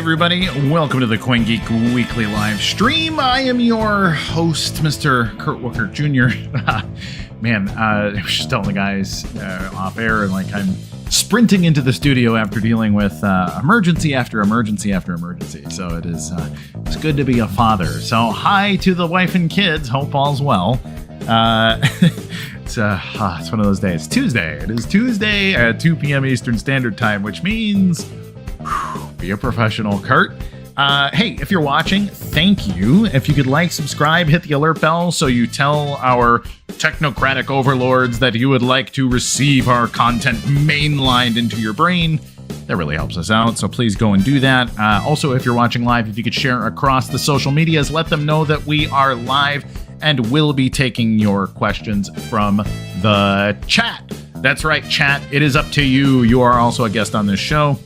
everybody. Welcome to the CoinGeek Weekly Livestream. I am your host, Mr. Kurt Wuckert Jr. Man, I was just telling the guys off air, and like I'm sprinting into the studio after dealing with emergency after emergency after emergency. So it's good to be a father. So hi to the wife and kids. Hope all's well. It's one of those days. Tuesday. It is Tuesday at 2 p.m. Eastern Standard Time, which means be a professional, Kurt. Hey, if you're watching, thank you. If you could like, subscribe, hit the alert bell so you tell our technocratic overlords that you would like to receive our content mainlined into your brain. That really helps us out, so please go and do that. Also, if you're watching live, if you could share across the social medias, let them know that we are live and will be taking your questions from the chat. That's right, chat. It is up to you. You are also a guest on this show.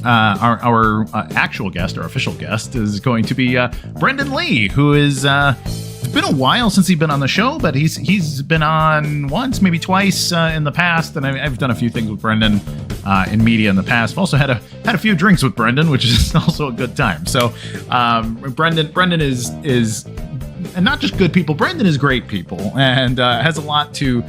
Our actual guest, our official guest, is going to be Brendan Lee, who is... it's been a while since he's been on the show, but he's been on once, maybe twice in the past, and I've done a few things with Brendan in media in the past. I've also had a few drinks with Brendan, which is also a good time. So Brendan is and not just good people. Brendan is great people and has a lot to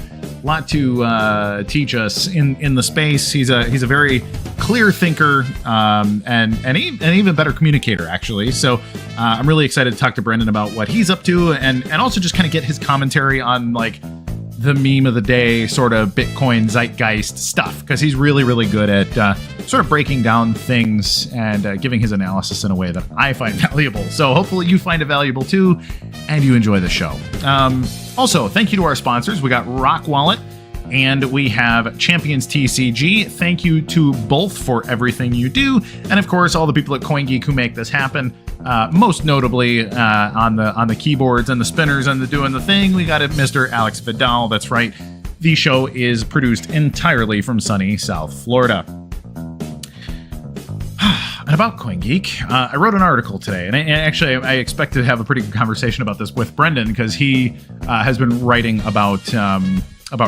teach us in the space. He's a very clear thinker and an even better communicator, actually. So I'm really excited to talk to Brendan about what he's up to and also just kind of get his commentary on like the meme of the day, sort of Bitcoin zeitgeist stuff, because he's really, really good at sort of breaking down things and giving his analysis in a way that I find valuable. So hopefully you find it valuable too, and you enjoy the show. Also, thank you to our sponsors. We got Rock Wallet and we have Champions TCG. Thank you to both for everything you do. And of course, all the people at CoinGeek who make this happen. Most notably on the keyboards and the spinners and the doing the thing, we got it, Mr. Alex Vidal. That's right. The show is produced entirely from sunny South Florida. And about CoinGeek, I wrote an article today, and actually I expect to have a pretty good conversation about this with Brendan, because he has been writing about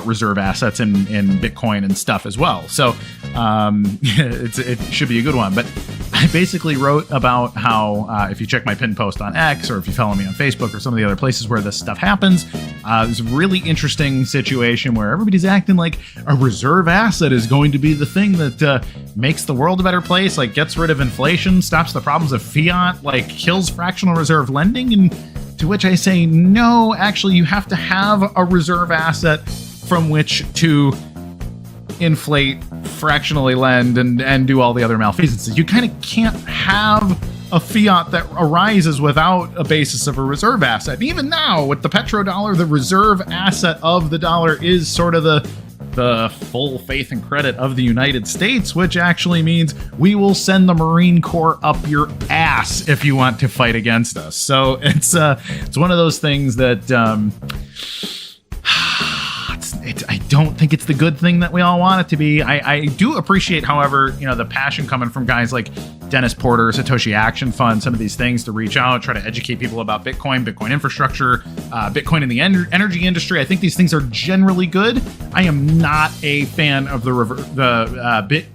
reserve assets in Bitcoin and stuff as well. So it should be a good one. But I basically wrote about how if you check my pinned post on X, or if you follow me on Facebook or some of the other places where this stuff happens, there's a really interesting situation where everybody's acting like a reserve asset is going to be the thing that makes the world a better place, like gets rid of inflation, stops the problems of fiat, like kills fractional reserve lending. And to which I say, no, actually, you have to have a reserve asset from which to inflate, fractionally lend, and do all the other malfeasances. You kind of can't have a fiat that arises without a basis of a reserve asset. And even now, with the petrodollar, the reserve asset of the dollar is sort of the full faith and credit of the United States, which actually means we will send the Marine Corps up your ass if you want to fight against us. So it's one of those things that I don't think it's the good thing that we all want it to be. I do appreciate, however, the passion coming from guys like Dennis Porter, Satoshi Action Fund, some of these things to reach out, try to educate people about Bitcoin infrastructure, Bitcoin in the energy industry. I think these things are generally good. I am not a fan of the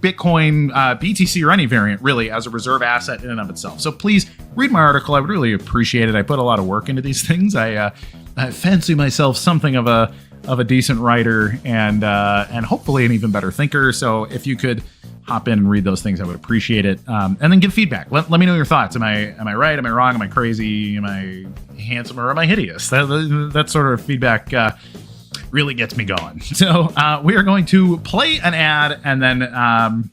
Bitcoin, BTC, or any variant really as a reserve asset in and of itself. So please read my article. I would really appreciate it. I put a lot of work into these things. I fancy myself something of a decent writer and hopefully an even better thinker. So if you could hop in and read those things, I would appreciate it. And then give feedback. Let me know your thoughts. Am I right? Am I wrong? Am I crazy? Am I handsome or am I hideous? That sort of feedback really gets me going. So we are going to play an ad and then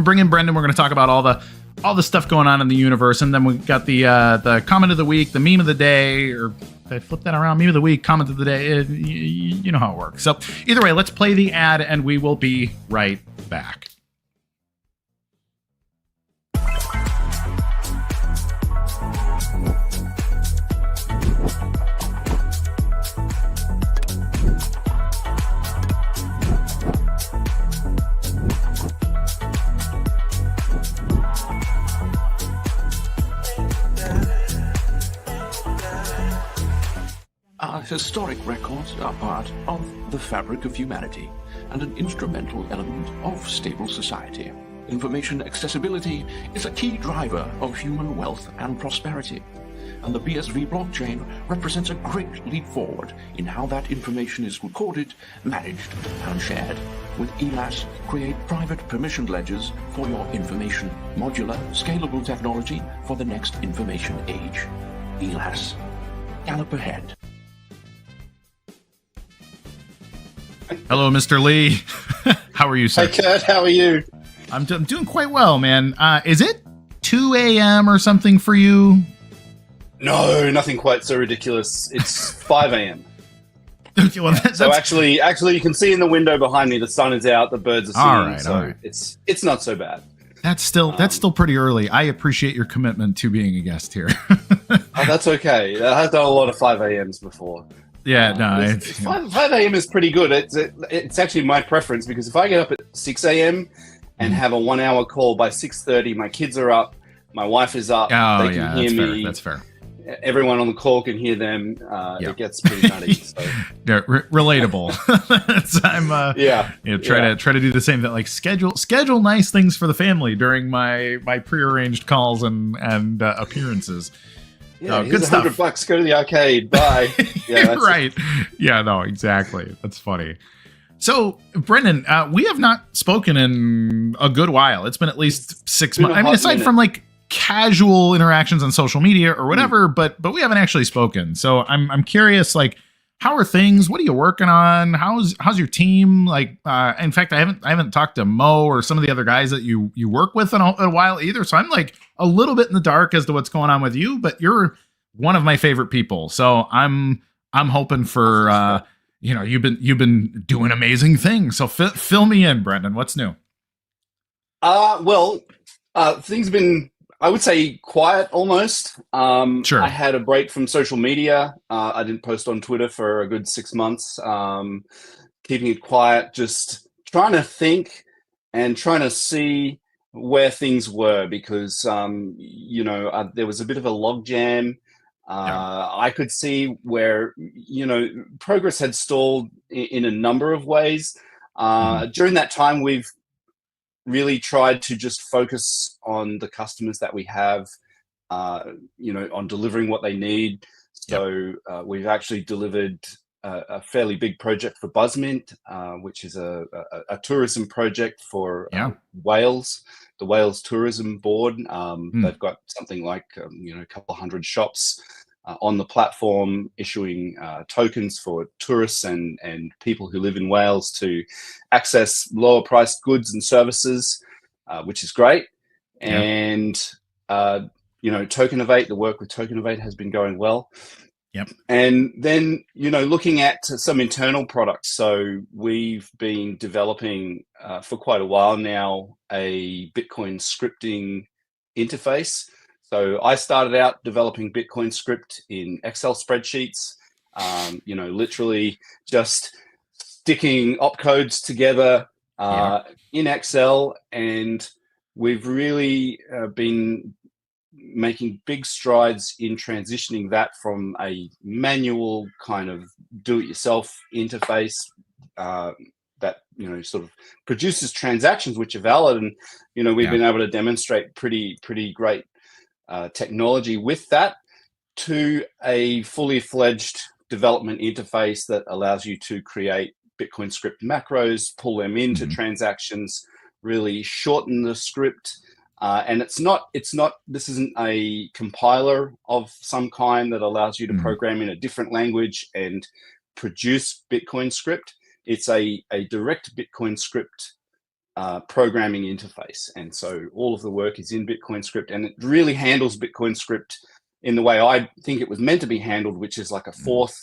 bring in Brendan. We're going to talk about all the stuff going on in the universe, and then we got the comment of the week, the meme of the day, or I flip that around, meme of the week, comment of the day. You know how it works. So either way, let's play the ad, and we will be right back. Historic records are part of the fabric of humanity and an instrumental element of stable society. Information accessibility is a key driver of human wealth and prosperity, and the BSV blockchain represents a great leap forward in how that information is recorded, managed, and shared. With Elas, create private permissioned ledgers for your information. Modular, scalable technology for the next information age. Elas. Gallop ahead. Hello, Mr. Lee. How are you, sir? Hey, Kurt, how are you? I'm doing quite well, man. Is it 2 a.m. or something for you? No, nothing quite so ridiculous. It's 5 a.m. Well, So actually, you can see in the window behind me, the sun is out, the birds are singing. All right. It's not so bad. That's still pretty early. I appreciate your commitment to being a guest here. Oh, that's okay. I've done a lot of 5 a.m.s before. Yeah, no. 5 a.m. is pretty good. It's actually my preference, because if I get up at 6 a.m. and have a 1 hour call, by 6:30, my kids are up, my wife is up. Oh, they can yeah, hear me. That's fair. Everyone on the call can hear them. It gets pretty nutty. So. Yeah, relatable. Try to do the same thing. Like schedule nice things for the family during my prearranged calls and appearances. Yeah, good stuff. $100. Go to the arcade. Bye. Yeah, that's right. Yeah, no, exactly. That's funny. So, Brendan, we have not spoken in a good while. It's been at least 6 months. I mean, aside from like casual interactions on social media or whatever, but we haven't actually spoken. So I'm curious, like, how are things? What are you working on? How's your team? Like, in fact, I haven't talked to Mo or some of the other guys that you work with in a while either. So I'm like a little bit in the dark as to what's going on with you, but you're one of my favorite people. So I'm hoping for, you've been doing amazing things. So fill me in, Brendan. What's new? Things have been, I would say, quiet almost. Sure. I had a break from social media. I didn't post on Twitter for a good 6 months. Keeping it quiet, just trying to think and trying to see where things were, because there was a bit of a logjam. I could see where progress had stalled in a number of ways. During that time, we've really tried to just focus on the customers that we have, on delivering what they need. So we've actually delivered a fairly big project for Buzzmint, which is a tourism project for Wales, the Wales Tourism Board. They've got something like a couple hundred shops on the platform, issuing tokens for tourists and people who live in Wales to access lower priced goods and services, which is great. Yeah. And Tokenovate, the work with Tokenovate has been going well. Yep. And then, looking at some internal products. So we've been developing for quite a while now a Bitcoin scripting interface. So I started out developing Bitcoin script in Excel spreadsheets, literally just sticking opcodes together in Excel. And we've really been making big strides in transitioning that from a manual kind of do-it-yourself interface that sort of produces transactions which are valid, and we've been able to demonstrate pretty great technology with that, to a fully fledged development interface that allows you to create Bitcoin script macros, pull them into transactions, really shorten the script. And this isn't a compiler of some kind that allows you to program in a different language and produce Bitcoin script. It's a direct Bitcoin script programming interface. And so all of the work is in Bitcoin script, and it really handles Bitcoin script in the way I think it was meant to be handled, which is like a fourth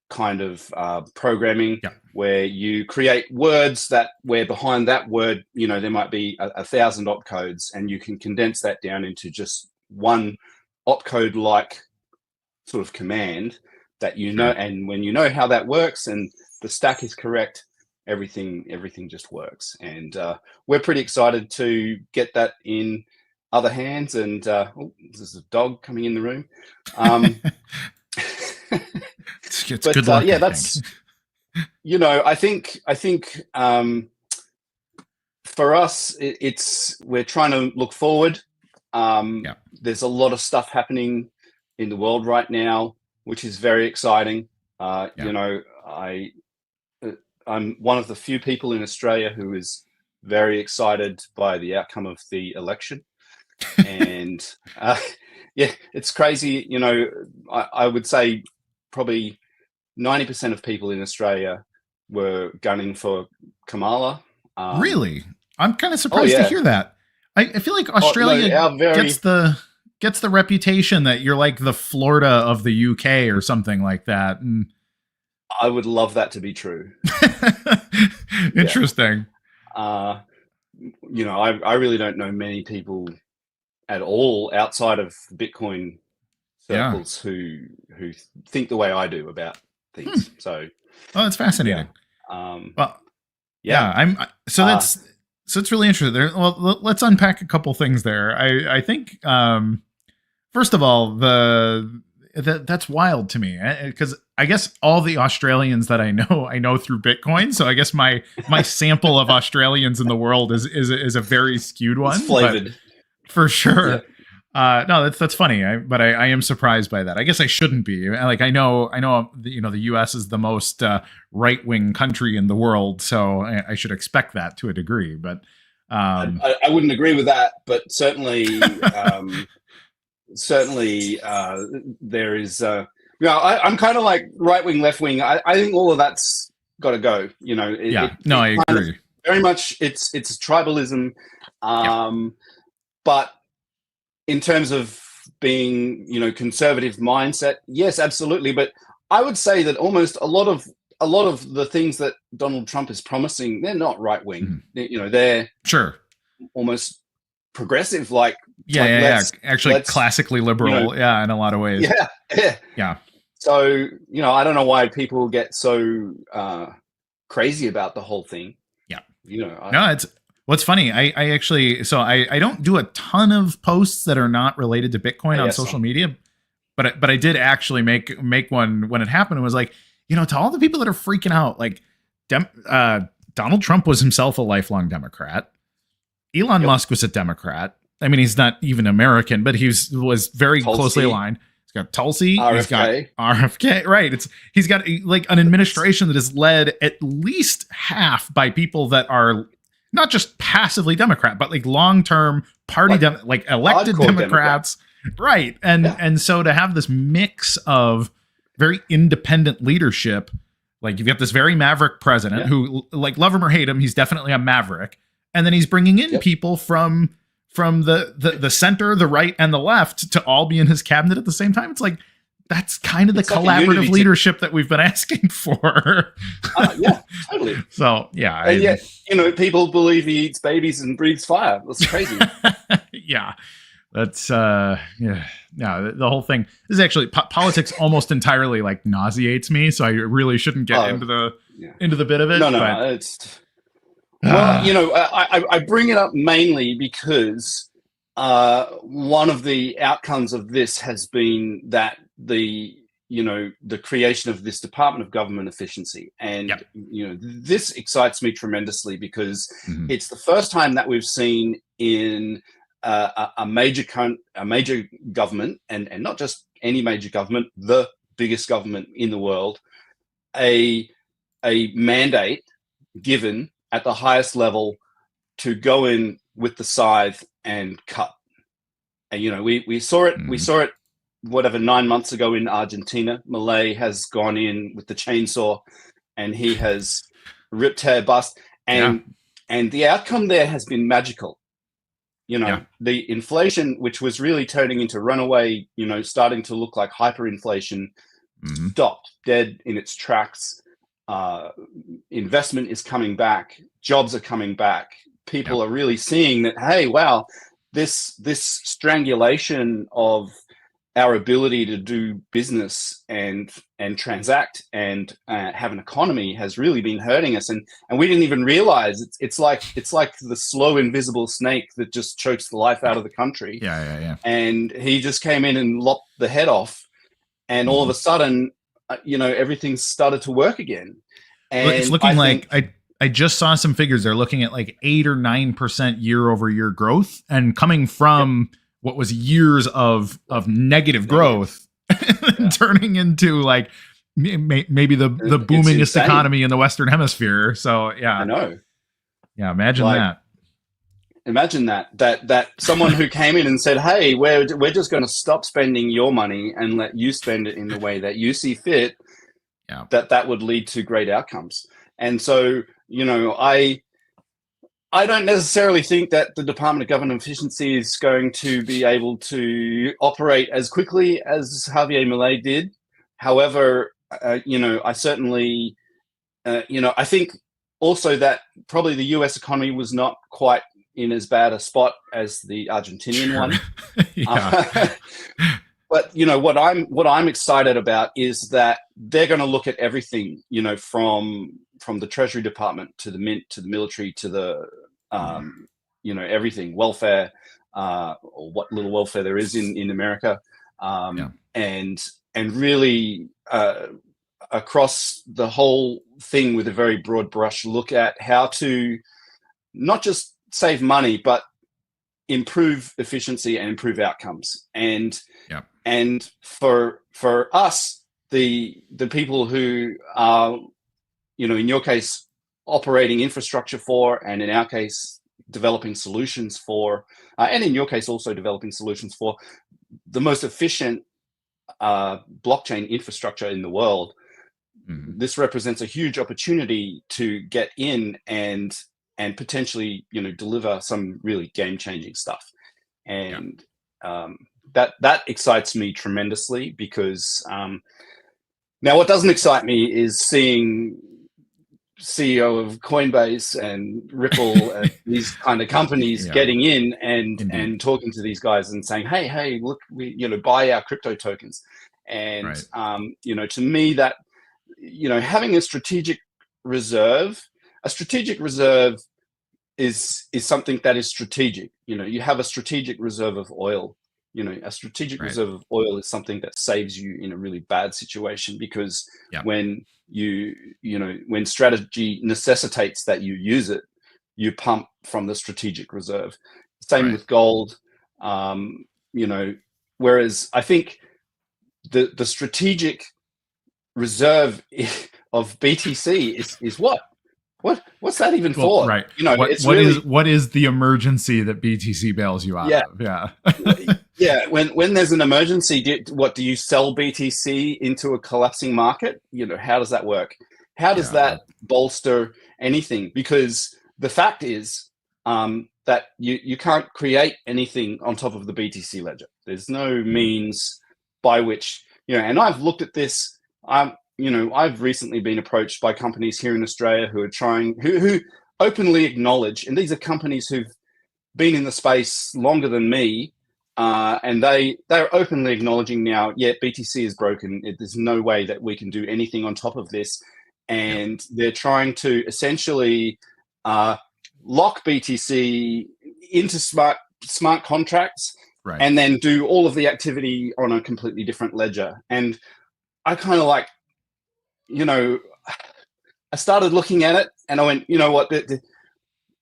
kind of programming, where you create words where behind that word, there might be 1,000 opcodes, and you can condense that down into just one opcode like sort of command that and when you know how that works and the stack is correct, everything just works. And we're pretty excited to get that in other hands. And there's a dog coming in the room. It's good luck, that's I think for us, we're trying to look forward. There's a lot of stuff happening in the world right now, which is very exciting. I'm one of the few people in Australia who is very excited by the outcome of the election. And it's crazy. I would say probably 90% of people in Australia were gunning for Kamala. Really? I'm kind of surprised to hear that. I feel like Australia gets the reputation that you're like the Florida of the UK or something like that. And I would love that to be true. Interesting. I really don't know many people at all outside of Bitcoin circles who think the way I do about things. So, that's fascinating. So it's really interesting there. Well, let's unpack a couple things there. I think first of all, that's wild to me, because I guess all the Australians that I know through Bitcoin. So I guess my sample of Australians in the world is a very skewed one. It's flavored. For sure. Yeah. No, that's funny. But I am surprised by that. I guess I shouldn't be. Like I know, the U.S. is the most right-wing country in the world, so I should expect that to a degree. But I wouldn't agree with that. But certainly, there is. I'm kind of like right-wing, left-wing. I think all of that's got to go. I agree. Very much, it's tribalism. But in terms of being, conservative mindset, yes, absolutely. But I would say that almost a lot of the things that Donald Trump is promising, they're not right wing. Mm-hmm. They're almost progressive. Actually, classically liberal. In a lot of ways. Yeah. So I don't know why people get so crazy about the whole thing. Yeah. It's. What's funny, I actually, so I don't do a ton of posts that are not related to Bitcoin on social media, but I did actually make one when it happened. It was like, to all the people that are freaking out, like Donald Trump was himself a lifelong Democrat. Elon Musk was a Democrat. I mean, he's not even American, but he was very closely aligned. He's got Tulsi. RFK. He's got RFK. Right. He's got like an administration that is led at least half by people that are not just passively Democrat, but like long-term party, like elected Democrats. Right. And so to have this mix of very independent leadership, like you've got this very maverick president who, like, love him or hate him, he's definitely a maverick. And then he's bringing in people from the center, the right, and the left to all be in his cabinet at the same time. It's like, that's kind of the collaborative leadership that we've been asking for. Yeah, totally. So, yeah. And yet, people believe he eats babies and breathes fire. That's crazy. Yeah. That's, the whole thing. This is actually, politics almost entirely, like, nauseates me, so I really shouldn't get into the bit of it. No, it's... Well, I bring it up mainly because one of the outcomes of this has been that the creation of this Department of Government Efficiency. And, this excites me tremendously because it's the first time that we've seen in a major government, and not just any major government, the biggest government in the world, a mandate given at the highest level to go in with the scythe and cut. And, we saw it, whatever, 9 months ago in Argentina. Milei has gone in with the chainsaw and he has ripped hair bust. And the outcome there has been magical. The inflation, which was really turning into runaway, starting to look like hyperinflation, stopped dead in its tracks. Investment is coming back. Jobs are coming back. People are really seeing that, hey, wow, this strangulation of our ability to do business and transact and have an economy has really been hurting us, and we didn't even realize. It's like the slow invisible snake that just chokes the life out of the country. And he just came in and lopped the head off, and all of a sudden, everything started to work again. And it's looking like I I just saw some figures. They're looking at like 8 or 9% year over year growth, and coming from what was years of negative growth, turning into like maybe the boomingest economy in the Western Hemisphere. So I know. Yeah, imagine that. Imagine that someone who came in and said, "Hey, we're just going to stop spending your money and let you spend it in the way that you see fit." Yeah, that would lead to great outcomes. And so, I don't necessarily think that the Department of Government Efficiency is going to be able to operate as quickly as Javier Milei did. However, I certainly, I think also that probably the US economy was not quite in as bad a spot as the Argentinian one. But what I'm excited about is that they're going to look at everything, from the Treasury Department to the Mint to the military to the everything, welfare, or what little welfare there is in America, and really across the whole thing with a very broad brush, look at how to not just save money but improve efficiency and improve outcomes. And for us, the people who are, in your case, operating infrastructure for, and in our case, developing solutions for, and in your case, also developing solutions for the most efficient blockchain infrastructure in the world, this represents a huge opportunity to get in and potentially, deliver some really game-changing stuff. And that excites me tremendously, because now what doesn't excite me is seeing CEO of Coinbase and Ripple and these kind of companies getting in and talking to these guys and saying, hey, look, we buy our crypto tokens. And to me, that having a strategic reserve is something that is strategic. You have a strategic reserve of oil. A strategic reserve of oil is something that saves you in a really bad situation, because when when strategy necessitates that you use it, you pump from the strategic reserve. Same with gold. Whereas I think the strategic reserve of BTC is what's that even for? Right. It's what is the emergency that BTC bails you out of? Yeah. Yeah. When there's an emergency, do you sell BTC into a collapsing market? How does that work? How does that bolster anything? Because the fact is that you can't create anything on top of the BTC ledger. There's no means by which, and I've looked at this. I've recently been approached by companies here in Australia who are who openly acknowledge, and these are companies who've been in the space longer than me, and they're openly acknowledging now, BTC is broken. There's no way that we can do anything on top of this, and they're trying to essentially lock BTC into smart contracts, and then do all of the activity on a completely different ledger. And I kind of like, I started looking at it and I went, what,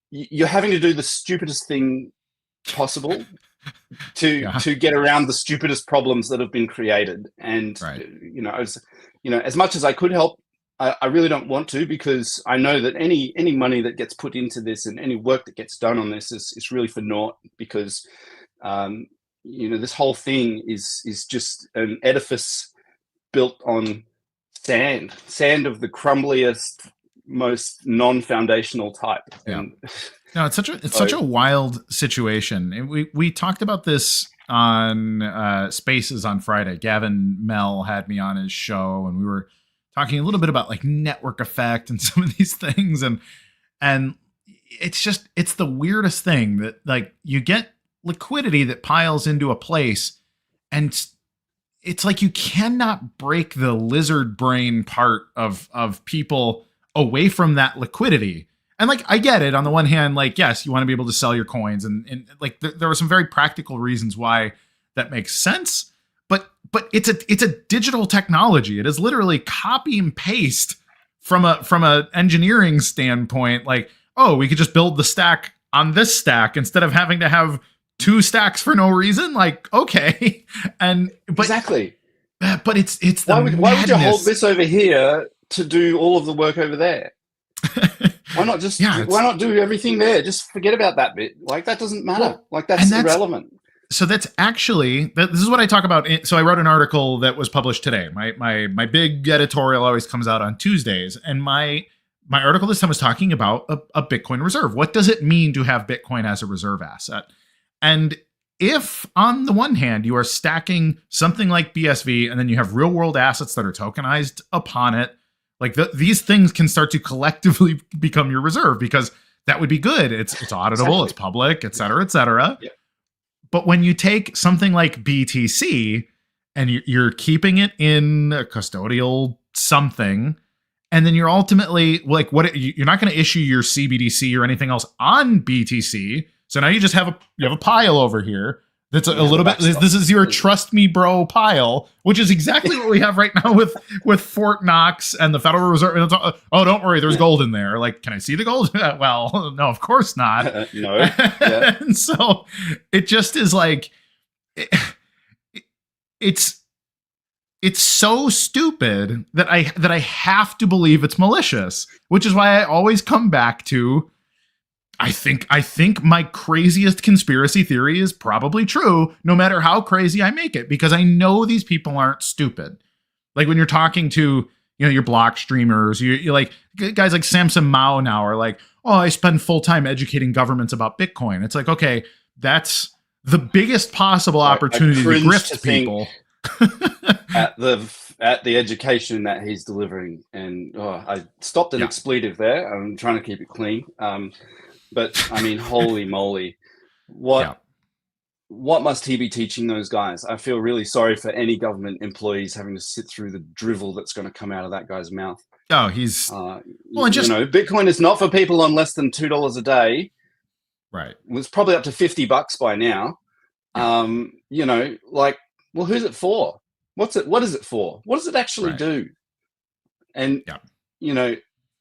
you're having to do the stupidest thing possible to get around the stupidest problems that have been created. And, as much as I could help, I really don't want to, because I know that any money that gets put into this and any work that gets done on this is really for naught, because, this whole thing is just an edifice built on sand of the crumbliest, most non-foundational type. No, it's such a wild situation. And we talked about this on Spaces on Friday. Gavin Mell had me on his show, and we were talking a little bit about like network effect and some of these things, and it's the weirdest thing that, like, you get liquidity that piles into a place, and it's like you cannot break the lizard brain part of people away from that liquidity. And like, I get it. On the one hand, like, yes, you want to be able to sell your coins, and like there are some very practical reasons why that makes sense. But it's a digital technology. It is literally copy and paste from a engineering standpoint, like, oh, we could just build the stack on this stack instead of having to have 2 stacks for no reason. Like, okay. But exactly. But it's why would you hold this over here to do all of the work over there? Why not just why not do everything there? Just forget about that bit. Like, that doesn't matter. Well, like, that's irrelevant. So that's actually, this is what I talk about. So I wrote an article that was published today. My big editorial always comes out on Tuesdays. And my article this time was talking about a Bitcoin reserve. What does it mean to have Bitcoin as a reserve asset? And if on the one hand, you are stacking something like BSV and then you have real world assets that are tokenized upon it, like these things can start to collectively become your reserve, because that would be good. It's auditable, exactly. It's public, et cetera, et cetera. Yeah. But when you take something like BTC and you're keeping it in a custodial something, and then you're ultimately like, you're not going to issue your CBDC or anything else on BTC. So now you just have a pile over here that's a little bit. This is your trust me, bro pile, which is exactly what we have right now with Fort Knox and the Federal Reserve. Oh, don't worry, there's gold in there. Like, can I see the gold? Well, no, of course not. No. Yeah. And so it just is like, it's so stupid that I have to believe it's malicious, which is why I always come back to, I think my craziest conspiracy theory is probably true, no matter how crazy I make it, because I know these people aren't stupid. Like, when you're talking to, your block streamers, you're like, guys like Samson Mao now are like, oh, I spend full time educating governments about Bitcoin. It's like, okay, that's the biggest possible opportunity to grift people. at the education that he's delivering, and I stopped an expletive there. I'm trying to keep it clean. But I mean, holy moly, what must he be teaching those guys? I feel really sorry for any government employees having to sit through the drivel that's going to come out of that guy's mouth. Oh, he's Bitcoin is not for people on less than $2 a day. Right. It's probably up to $50 by now. Like, well, who's it for? What is it for? What does it actually do? And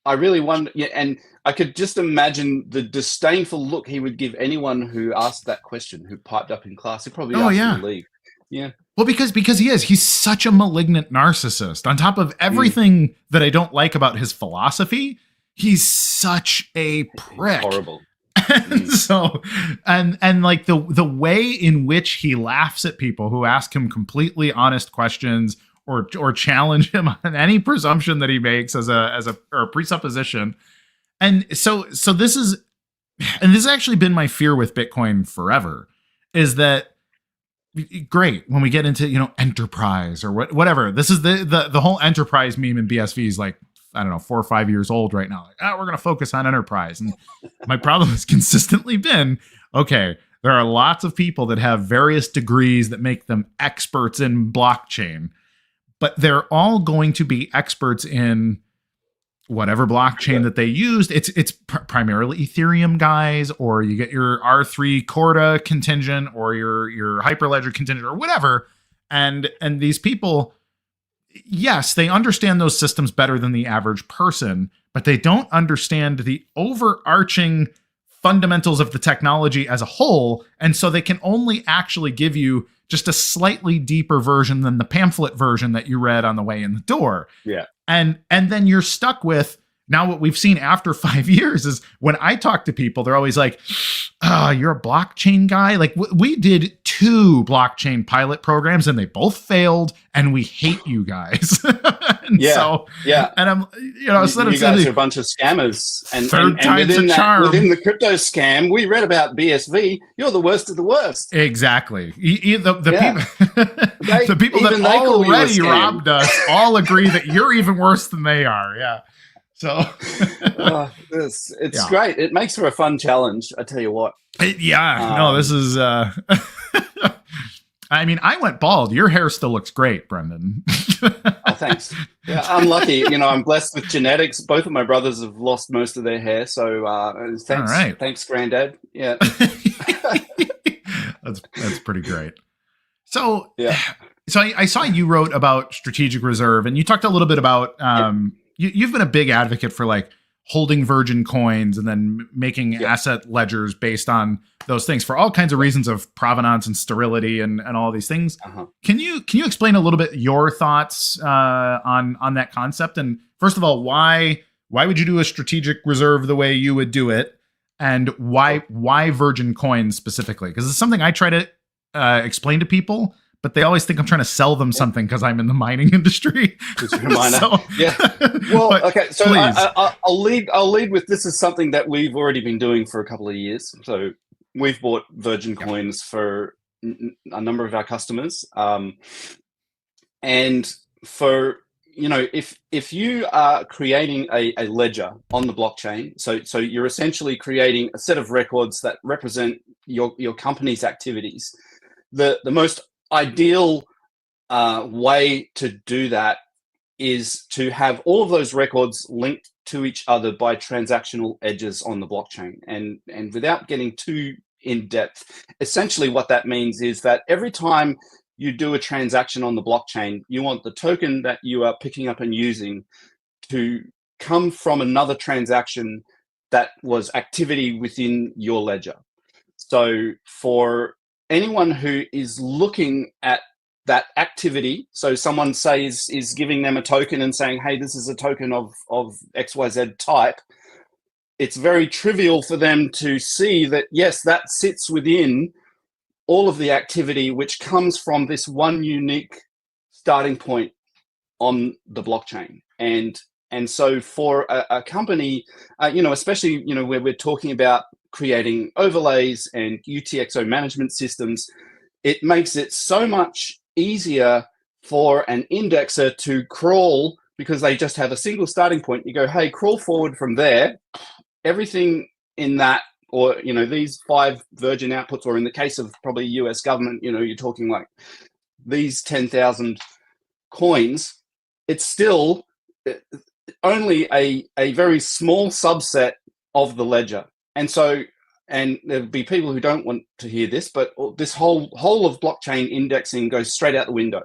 I really wonder. Yeah, and I could just imagine the disdainful look he would give anyone who asked that question, who piped up in class. He'd probably ask him to leave. Yeah. Well, because he's such a malignant narcissist. On top of everything that I don't like about his philosophy, he's such a prick. He's horrible. And so, and like the way in which he laughs at people who ask him completely honest questions or challenge him on any presumption that he makes as a presupposition. And so this has actually been my fear with Bitcoin forever, is that great when we get into, enterprise or whatever. This is the whole enterprise meme in BSV is like, I don't know, 4 or 5 years old right now. Like, we're going to focus on enterprise. And my problem has consistently been, okay, there are lots of people that have various degrees that make them experts in blockchain, but they're all going to be experts in whatever blockchain that they used. It's primarily Ethereum guys, or you get your R3 Corda contingent or your Hyperledger contingent or whatever. And these people, yes, they understand those systems better than the average person, but they don't understand the overarching fundamentals of the technology as a whole. And so they can only actually give you just a slightly deeper version than the pamphlet version that you read on the way in the door. Yeah. And then you're stuck with, now what we've seen after 5 years is when I talk to people, they're always like, you're a blockchain guy. Like we did 2 blockchain pilot programs and they both failed and we hate you guys. And I'm, so you guys are a bunch of scammers. And within the crypto scam, we read about BSV. You're the worst of the worst. Exactly. The people that already robbed us all agree that you're even worse than they are. Yeah. So it's great. It makes for a fun challenge. I tell you what. This is. I mean, I went bald. Your hair still looks great, Brendan. Oh, thanks. Yeah, I'm lucky. I'm blessed with genetics. Both of my brothers have lost most of their hair, so thanks. All right. Thanks, Granddad. Yeah, that's pretty great. So I saw you wrote about strategic reserve, and you talked a little bit about you've been a big advocate for like holding virgin coins and then making Yeah. asset ledgers based on those things for all kinds of reasons of provenance and sterility and all these things. Uh-huh. Can you explain a little bit your thoughts on that concept? And first of all, why would you do a strategic reserve the way you would do it? And why virgin coins specifically? Because it's something I try to explain to people, but they always think I'm trying to sell them something because I'm in the mining industry. So, yeah. Well, okay. So I'll lead with, this is something that we've already been doing for a couple of years. So we've bought virgin coins for a number of our customers, and for, if you are creating a ledger on the blockchain, so you're essentially creating a set of records that represent your company's activities. The most ideal way to do that is to have all of those records linked to each other by transactional edges on the blockchain. And without getting too in depth, essentially what that means is that every time you do a transaction on the blockchain, you want the token that you are picking up and using to come from another transaction that was activity within your ledger. So for anyone who is looking at that activity, so someone is giving them a token and saying, hey, this is a token of XYZ type, it's very trivial for them to see that, yes, that sits within all of the activity which comes from this one unique starting point on the blockchain. And so for a company, especially, where we're talking about creating overlays and UTXO management systems, it makes it so much easier for an indexer to crawl, because they just have a single starting point. You go, hey, crawl forward from there. Everything in that, or, these 5 virgin outputs, or in the case of probably US government, you're talking like these 10,000 coins, it's still only a very small subset of the ledger. And so, and there'll be people who don't want to hear this, but this whole of blockchain indexing goes straight out the window,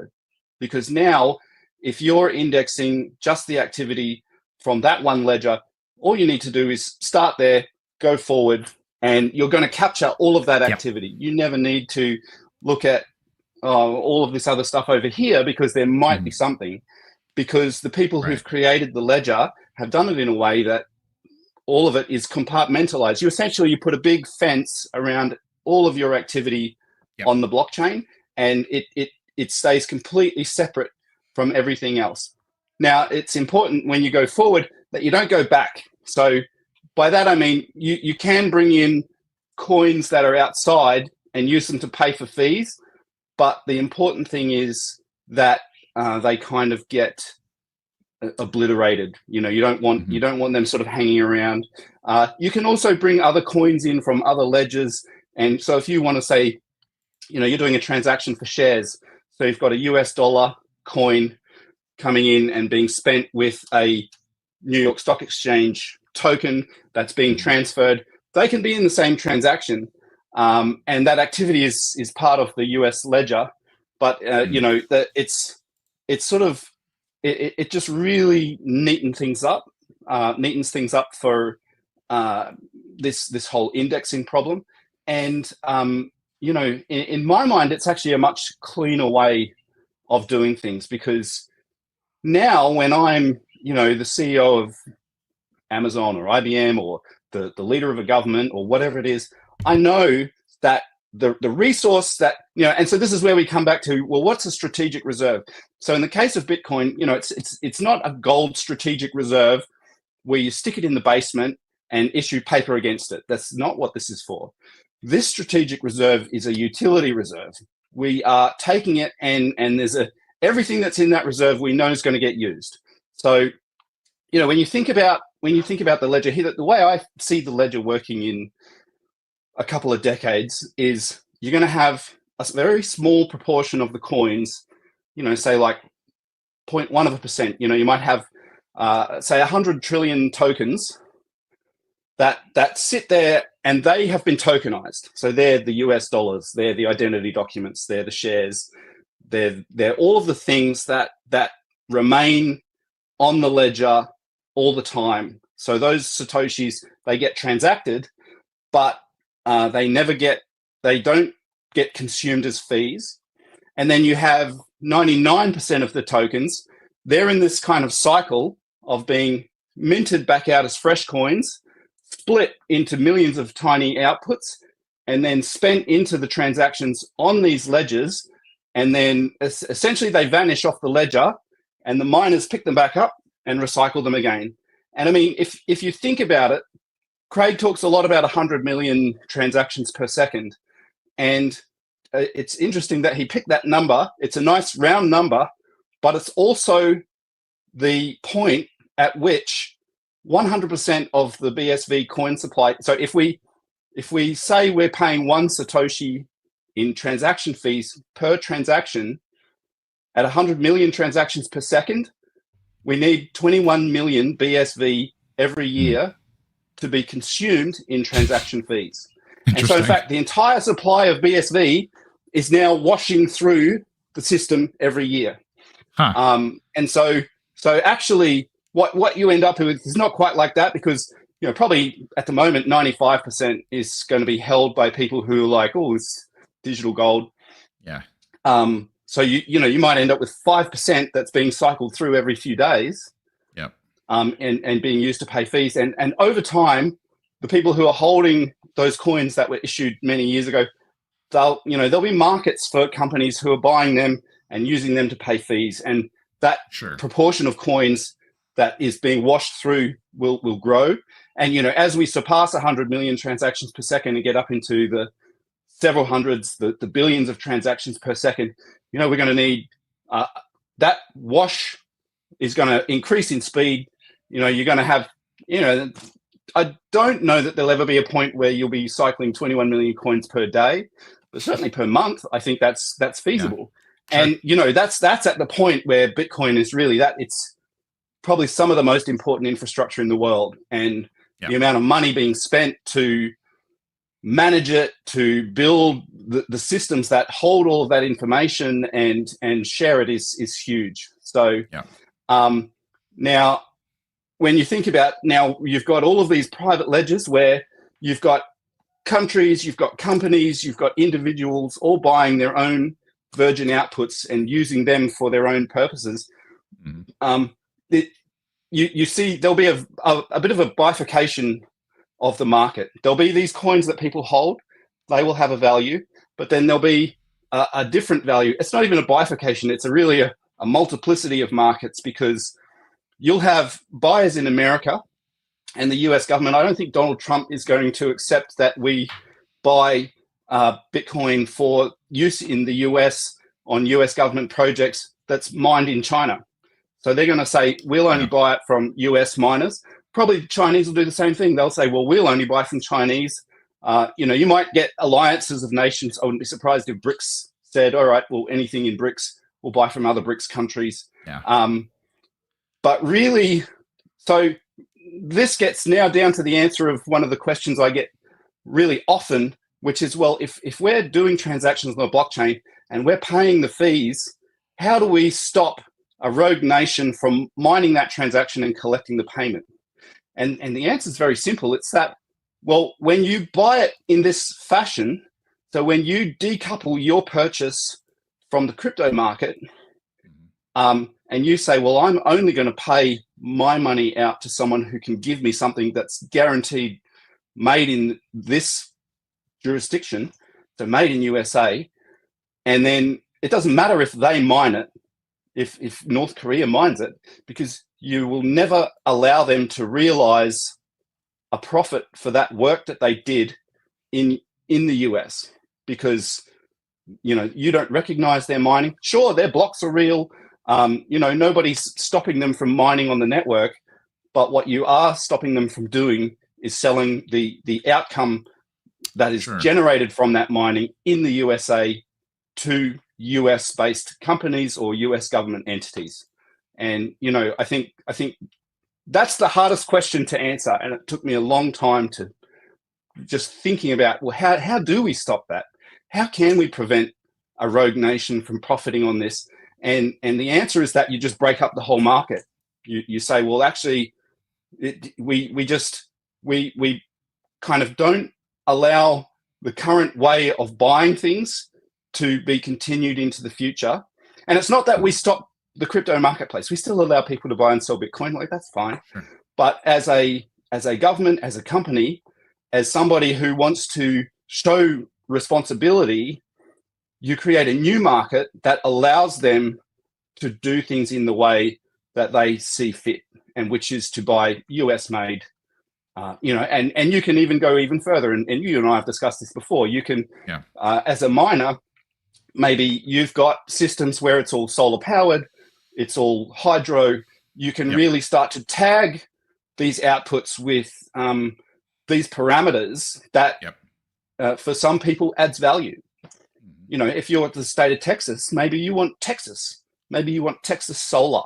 because now if you're indexing just the activity from that one ledger, all you need to do is start there, go forward, and you're going to capture all of that activity. Yep. You never need to look at all of this other stuff over here, because there might be something, because the people who've created the ledger have done it in a way that all of it is compartmentalized. You put a big fence around all of your activity on the blockchain, and it stays completely separate from everything else. Now, it's important when you go forward that you don't go back. So by that, I mean, you can bring in coins that are outside and use them to pay for fees. But the important thing is that they kind of get obliterated. You don't want them sort of hanging around. You can also bring other coins in from other ledgers. And so if you want to say, you're doing a transaction for shares, so you've got a US dollar coin coming in and being spent with a New York Stock Exchange token that's being transferred, they can be in the same transaction, and that activity is part of the US ledger. But it's sort of it just really neatens things up for this whole indexing problem. And in my mind, it's actually a much cleaner way of doing things, because now when I'm the CEO of Amazon or IBM or the leader of a government or whatever it is, I know that the resource that, and so this is where we come back to, well, what's a strategic reserve? So in the case of Bitcoin, it's not a gold strategic reserve where you stick it in the basement and issue paper against it. That's not what this is for. This strategic reserve is a utility reserve. We are taking it, and there's everything that's in that reserve we know is going to get used. So, when you think about the ledger here, the way I see the ledger working in a couple of decades is you're going to have a very small proportion of the coins, say like 0.1%. You might have, say, 100 trillion tokens that sit there, and they have been tokenized. So they're the US dollars, they're the identity documents, they're the shares, they're all of the things that remain on the ledger all the time. So those Satoshis, they get transacted, but they don't get consumed as fees. And then you have 99% of the tokens, they're in this kind of cycle of being minted back out as fresh coins, split into millions of tiny outputs, and then spent into the transactions on these ledgers. And then essentially they vanish off the ledger, and the miners pick them back up and recycle them again. And I mean, if you think about it, Craig talks a lot about 100 million transactions per second. And it's interesting that he picked that number. It's a nice round number, but it's also the point at which 100% of the BSV coin supply. So if we say we're paying 1 Satoshi in transaction fees per transaction at 100 million transactions per second, we need 21 million BSV every year to be consumed in transaction fees. And so in fact, the entire supply of BSV is now washing through the system every year. And so actually what you end up with is not quite like that, because probably at the moment 95% is going to be held by people who are like, oh, it's digital gold. Yeah. So you might end up with 5% that's being cycled through every few days. Yep. And being used to pay fees. And over time, the people who are holding those coins that were issued many years ago, there'll be markets for companies who are buying them and using them to pay fees. And that proportion of coins that is being washed through will grow. And, as we surpass 100 million transactions per second and get up into the several hundreds, the billions of transactions per second, we're going to need that wash is going to increase in speed. You're going to have, I don't know that there'll ever be a point where you'll be cycling 21 million coins per day, but certainly per month, I think that's feasible. Yeah. Sure. And, that's at the point where Bitcoin is really it's probably some of the most important infrastructure in the world. And the amount of money being spent to manage it, to build the systems that hold all of that information and share it is huge. So now, when you think about you've got all of these private ledgers where you've got countries, you've got companies, you've got individuals all buying their own virgin outputs and using them for their own purposes. Mm-hmm. You see there'll be a bit of a bifurcation of the market. There'll be these coins that people hold, they will have a value, but then there'll be a different value. It's not even a bifurcation, it's really a multiplicity of markets, because you'll have buyers in America and the US government. I don't think Donald Trump is going to accept that we buy Bitcoin for use in the US on US government projects that's mined in China. So they're going to say, we'll only buy it from US miners. Probably the Chinese will do the same thing. They'll say, well, we'll only buy from Chinese. You might get alliances of nations. I wouldn't be surprised if BRICS said, all right, well, anything in BRICS, we'll buy from other BRICS countries. Yeah. But really, so this gets now down to the answer of one of the questions I get really often, which is, well, if we're doing transactions on the blockchain and we're paying the fees, how do we stop a rogue nation from mining that transaction and collecting the payment? And the answer is very simple. It's that, well, when you buy it in this fashion, so when you decouple your purchase from the crypto market, and you say, well, I'm only going to pay my money out to someone who can give me something that's guaranteed made in this jurisdiction, so made in USA, and then it doesn't matter if they mine it, if North Korea mines it, because you will never allow them to realize a profit for that work that they did in the US, because you don't recognize their mining. Sure, their blocks are real. Nobody's stopping them from mining on the network, but what you are stopping them from doing is selling the outcome that is generated from that mining in the USA to US-based companies or US government entities. And I think that's the hardest question to answer, and it took me a long time to just thinking about, well, how do we stop that? How can we prevent a rogue nation from profiting on this? And the answer is that you just break up the whole market. You say, well, actually, We kind of don't allow the current way of buying things to be continued into the future. And it's not that we stop the crypto marketplace. We still allow people to buy and sell Bitcoin. Like, that's fine. Sure. But as a government, as a company, as somebody who wants to show responsibility, you create a new market that allows them to do things in the way that they see fit, and which is to buy US made, and you can even go even further. And you and I have discussed this before. You can, as a miner, maybe you've got systems where it's all solar powered, it's all hydro. You can really start to tag these outputs with these parameters that for some people adds value. If you're at the state of Texas, maybe you want Texas. Maybe you want Texas solar.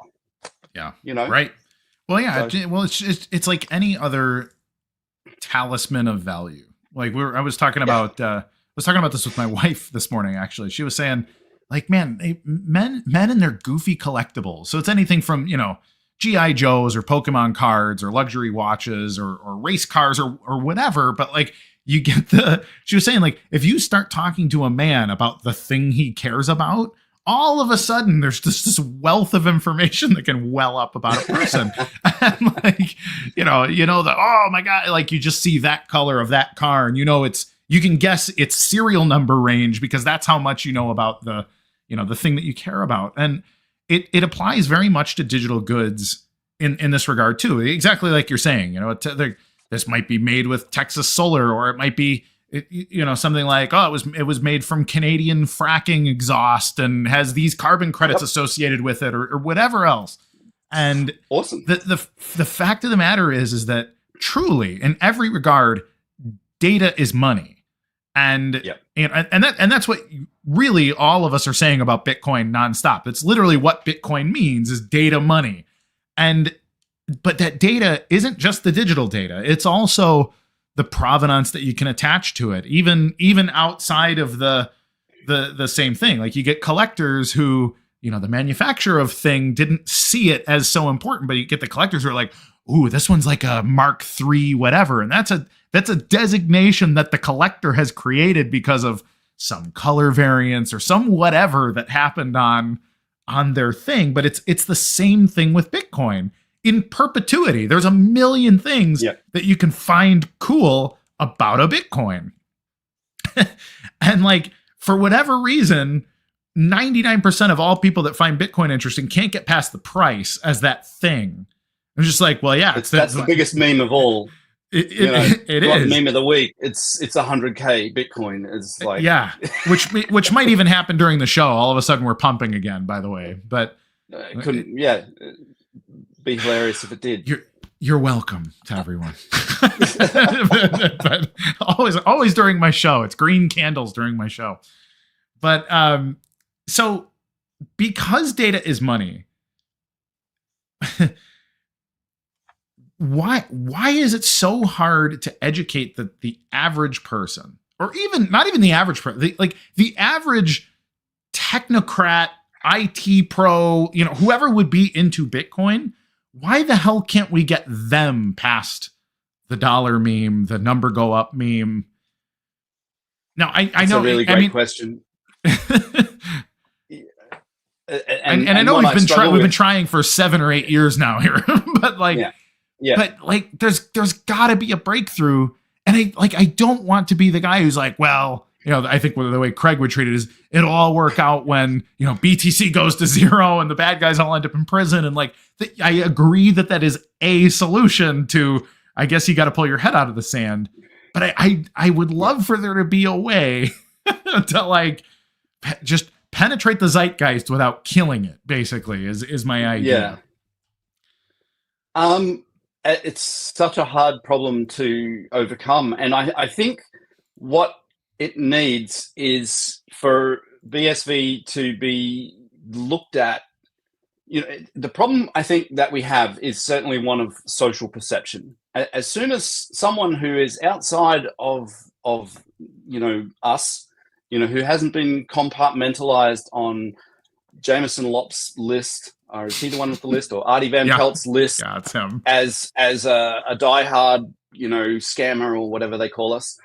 Yeah. Right. Well, yeah. So, it's like any other talisman of value. Like I was talking about this with my wife this morning. Actually, she was saying, like, men and their goofy collectibles. So it's anything from GI Joes or Pokemon cards or luxury watches or race cars or whatever. But like, you get she was saying, like, if you start talking to a man about the thing he cares about, all of a sudden there's just this wealth of information that can well up about a person. And like, that, oh my God, like you just see that color of that car and you can guess its serial number range because that's how much you know about the thing that you care about. And it applies very much to digital goods in this regard too. Exactly like you're saying, this might be made with Texas solar, or it might be, something like, oh, it was made from Canadian fracking exhaust and has these carbon credits associated with it, or whatever else. And awesome. The fact of the matter is that truly, in every regard, data is money. And and that's what really all of us are saying about Bitcoin nonstop. It's literally what Bitcoin means is data money. But that data isn't just the digital data. It's also the provenance that you can attach to it, even outside of the same thing. Like you get collectors who, the manufacturer of thing didn't see it as so important, but you get the collectors who are like, ooh, this one's like a Mark III, whatever. And that's a designation that the collector has created because of some color variance or some whatever that happened on their thing. But it's the same thing with Bitcoin. In perpetuity, there's a million things that you can find cool about a Bitcoin. And like, for whatever reason, 99% of all people that find Bitcoin interesting can't get past the price as that thing. I'm just like, well, yeah, that's the biggest meme of all. It is meme of the week. It's 100K Bitcoin. It's like, which might even happen during the show. All of a sudden, we're pumping again. By the way, but it couldn't. Be hilarious if it did. You're welcome to everyone. but always during my show, it's green candles during my show. But so because data is money, why is it so hard to educate the average person, or not even the average person, like the average technocrat, IT pro, whoever would be into Bitcoin? Why the hell can't we get them past the dollar meme, the number go up meme? Now, I know it's a really great question. and I know we've been trying for 7 or 8 years now here, but there's got to be a breakthrough. And I don't want to be the guy who's like, well, I think the way Craig would treat it is it'll all work out when, BTC goes to 0 and the bad guys all end up in prison. And I agree that is a solution to, I guess you got to pull your head out of the sand. But I would love for there to be a way to just penetrate the zeitgeist without killing it, basically, is my idea. It's such a hard problem to overcome. And I think what it needs is for BSV to be looked at. The problem I think that we have is certainly one of social perception. As soon as someone who is outside of us, who hasn't been compartmentalized on Jameson Lopp's list or is he the one with the list, or Artie Van Yeah. Pelt's list Yeah, it's him. as a diehard, scammer or whatever they call us,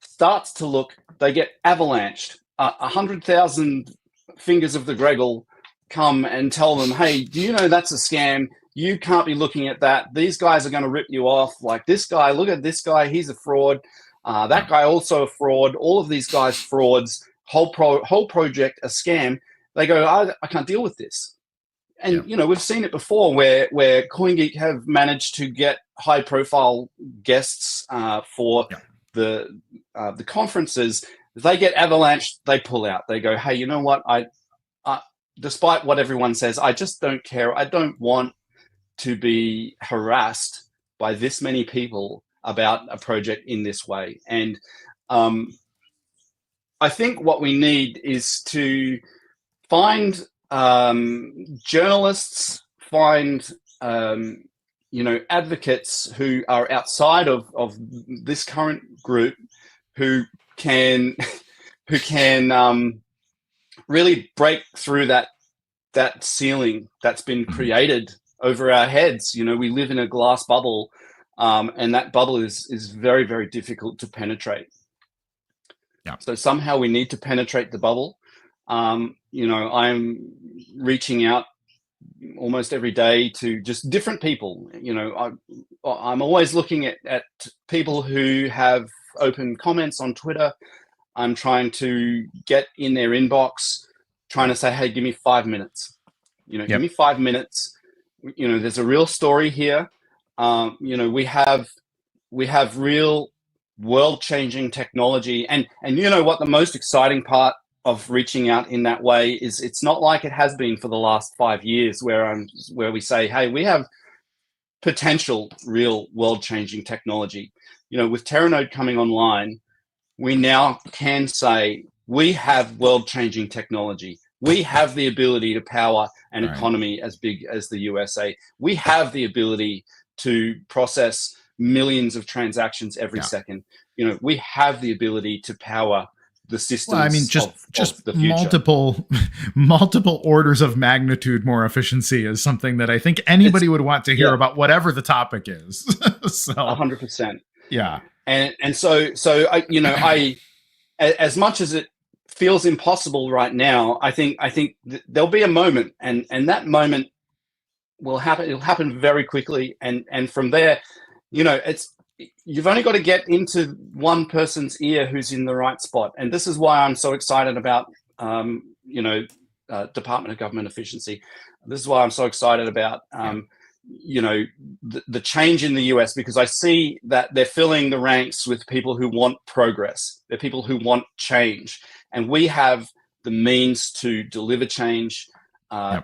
starts to look, they get avalanched. 100,000 fingers of the Greggle come and tell them, hey, do you know that's a scam? You can't be looking at that. These guys are going to rip you off. Like this guy, look at this guy, he's a fraud. That guy also a fraud. All of these guys frauds. Whole project a scam. They go, I can't deal with this. And we've seen it before where CoinGeek have managed to get high profile guests for the conferences. They get avalanched. They pull out. They go, hey, you know what? I despite what everyone says, I just don't care. I don't want to be harassed by this many people about a project in this way. And I think what we need is to find journalists, find advocates who are outside of this current group who can really break through that ceiling that's been created over our heads. We live in a glass bubble, and that bubble is very, very difficult to penetrate. Yeah. So somehow we need to penetrate the bubble. I'm reaching out almost every day to just different people. I'm always looking at people who have open comments on Twitter. I'm trying to get in their inbox, trying to say, hey, give me 5 minutes. Give me 5 minutes. There's a real story here. We have real world-changing technology. And what the most exciting part of reaching out in that way is, it's not like it has been for the last 5 years where we say, hey, we have potential real world-changing technology. With Terranode coming online, we now can say we have world-changing technology. We have the ability to power an economy as big as the USA. We have the ability to process millions of transactions every second. We have the ability to power the systems. Well, I mean, just of the future. multiple orders of magnitude more efficiency is something that I think anybody would want to hear about, whatever the topic is. So 100%. Yeah. And so I as much as it feels impossible right now, I think there'll be a moment, and that moment will happen. It'll happen very quickly, and from there, you've only got to get into one person's ear who's in the right spot. And this is why I'm so excited about Department of Government Efficiency. This is why I'm so excited about the change in the US, because I see that they're filling the ranks with people who want progress. They're people who want change, and we have the means to deliver change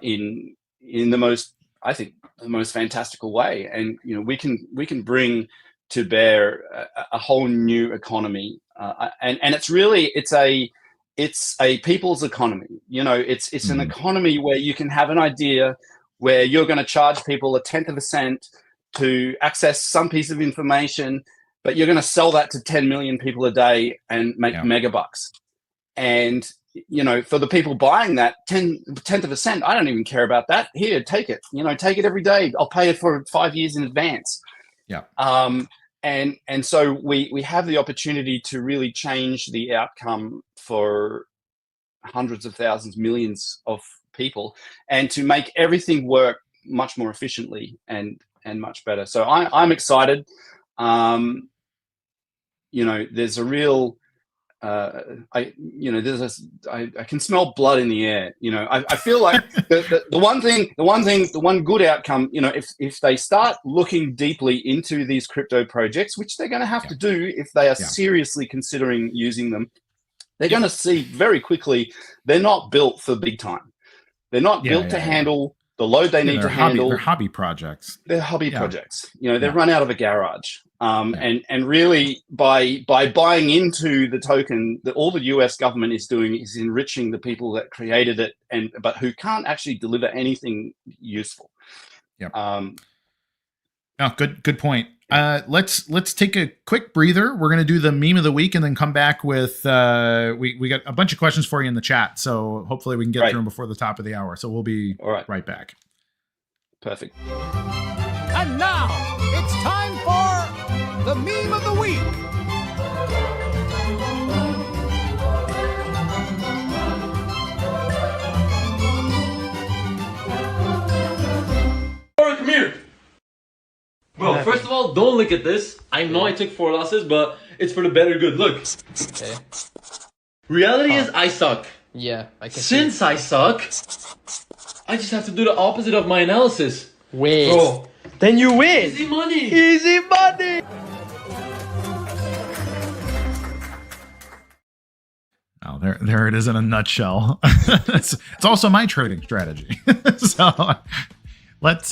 in the most, I think, the most fantastical way. And we can bring to bear a whole new economy, and it's a people's economy. It's an economy where you can have an idea where you're going to charge people 1/10 of a cent to access some piece of information, but you're going to sell that to 10 million people a day and make megabucks. And for the people buying that 1/10 of a cent, I don't even care about that. Here, take it. Take it every day. I'll pay it for 5 years in advance. Yeah. And so we have the opportunity to really change the outcome for hundreds of thousands, millions of people, and to make everything work much more efficiently and much better. So I'm excited. There's a real I can smell blood in the air. I feel like the one good outcome, if they start looking deeply into these crypto projects, which they're going to have to do if they are seriously considering using them, they're going to see very quickly they're not built for big time. They're not built to handle the load they need to handle. They're hobby projects. They're hobby projects. They run out of a garage. And really, by buying into the token, that all the US government is doing is enriching the people that created it, but who can't actually deliver anything useful. Yeah. No, good point. Let's take a quick breather. We're going to do the meme of the week and then come back with we got a bunch of questions for you in the chat. So hopefully we can get through them before the top of the hour. So we'll be right back. Perfect. And now it's time for the meme of the week. Come here. Well, first of all, don't look at this. I know I took 4 losses, but it's for the better good. Look. Okay. Reality is I suck. Yeah, I can Since I suck, I just have to do the opposite of my analysis. Wait. Bro. Then you win. Easy money. Easy money. Oh, there it is in a nutshell. it's also my trading strategy. So let's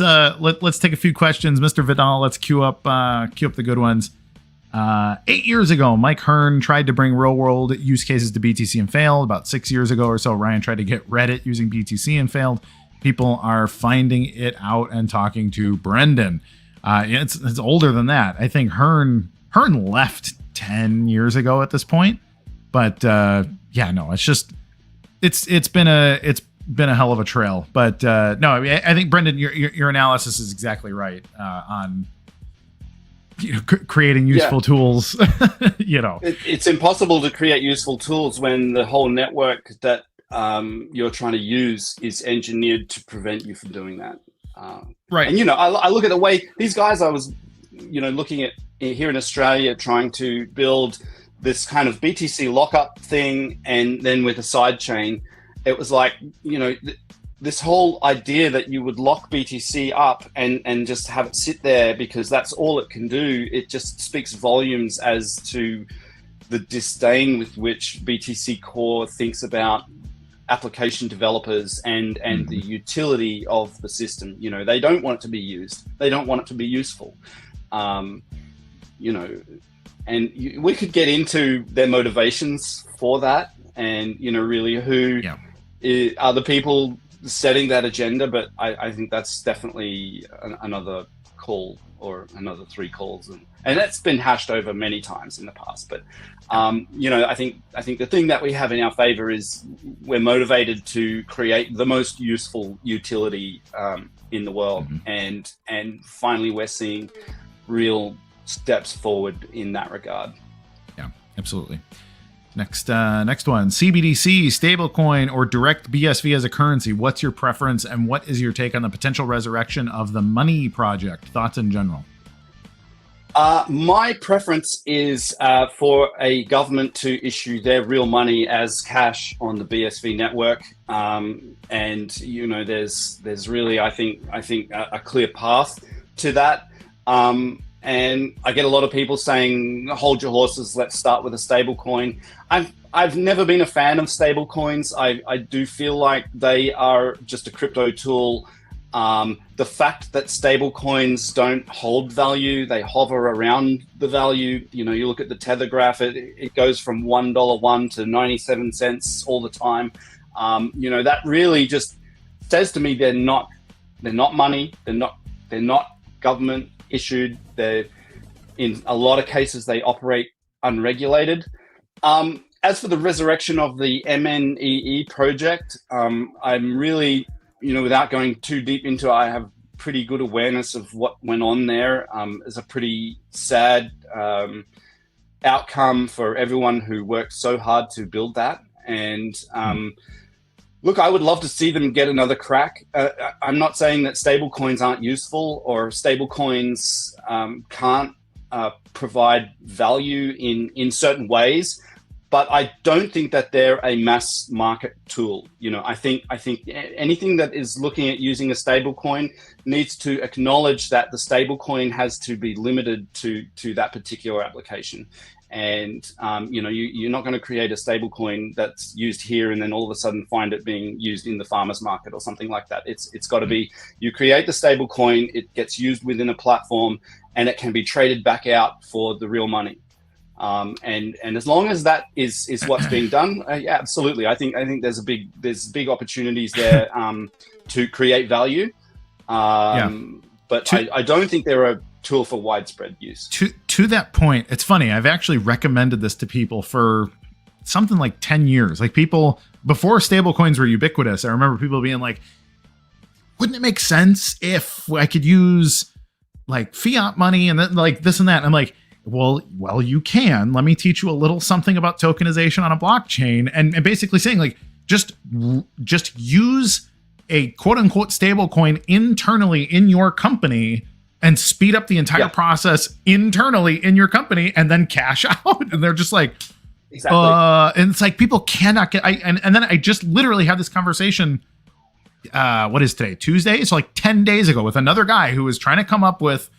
take a few questions, Mr. Vidal. Let's queue up the good ones. 8 years ago, Mike Hearn tried to bring real world use cases to BTC and failed. About 6 years ago or so, Ryan tried to get Reddit using BTC and failed. People are finding it out and talking to Brendan. It's older than that. I think Hearn left 10 years ago at this point. But it's been a hell of a trail. But no, I think Brendan, your analysis is exactly right on creating useful tools. It's impossible to create useful tools when the whole network that you're trying to use is engineered to prevent you from doing that. Right. And I look at the way these guys, I was looking at here in Australia trying to build this kind of BTC lockup thing, and then with a side chain, it was like, this whole idea that you would lock BTC up and just have it sit there because that's all it can do. It just speaks volumes as to the disdain with which BTC Core thinks about application developers and the utility of the system. They don't want it to be used. They don't want it to be useful. And we could get into their motivations for that, and really who are the people setting that agenda. But I think that's definitely another call or another 3 calls, and that's been hashed over many times in the past. But I think the thing that we have in our favor is we're motivated to create the most useful utility in the world, and finally we're seeing real steps forward in that regard. Yeah, absolutely. Next one, CBDC, stablecoin, or direct BSV as a currency. What's your preference, and what is your take on the potential resurrection of the money project? Thoughts in general? My preference is for a government to issue their real money as cash on the BSV network, and there's really I think a clear path to that. And I get a lot of people saying, hold your horses, let's start with a stable coin. I've never been a fan of stable coins. I do feel like they are just a crypto tool. The fact that stable coins don't hold value, they hover around the value. You look at the tether graph, it goes from $1.01 to 97 cents all the time. That really just says to me they're not money, they're not government issued. They're, in a lot of cases, they operate unregulated. As for the resurrection of the MNEE project, I'm really, without going too deep into it, I have pretty good awareness of what went on there. It's a pretty sad outcome for everyone who worked so hard to build that. And look, I would love to see them get another crack. I'm not saying that stable coins aren't useful or stable coins can't provide value in certain ways, but I don't think that they're a mass market tool. I think anything that is looking at using a stable coin needs to acknowledge that the stable coin has to be limited to that particular application. And you're not going to create a stable coin that's used here and then all of a sudden find it being used in the farmer's market or something like that. It's got to be, you create the stable coin, it gets used within a platform, and it can be traded back out for the real money. And as long as that is what's being done, yeah, absolutely. I think there's big opportunities there to create value. But I don't think there are tool for widespread use. To that point, it's funny. I've actually recommended this to people for something like 10 years. Like people before stablecoins were ubiquitous. I remember people being like, wouldn't it make sense if I could use like fiat money and then like this and that? And I'm like, well, you can. Let me teach you a little something about tokenization on a blockchain, and basically saying like, just use a quote unquote stablecoin internally in your company and speed up the entire process internally in your company and then cash out. And they're just like, exactly. And it's like people cannot get. And then I just literally had this conversation. What is today? Tuesday. So like 10 days ago with another guy who was trying to come up with,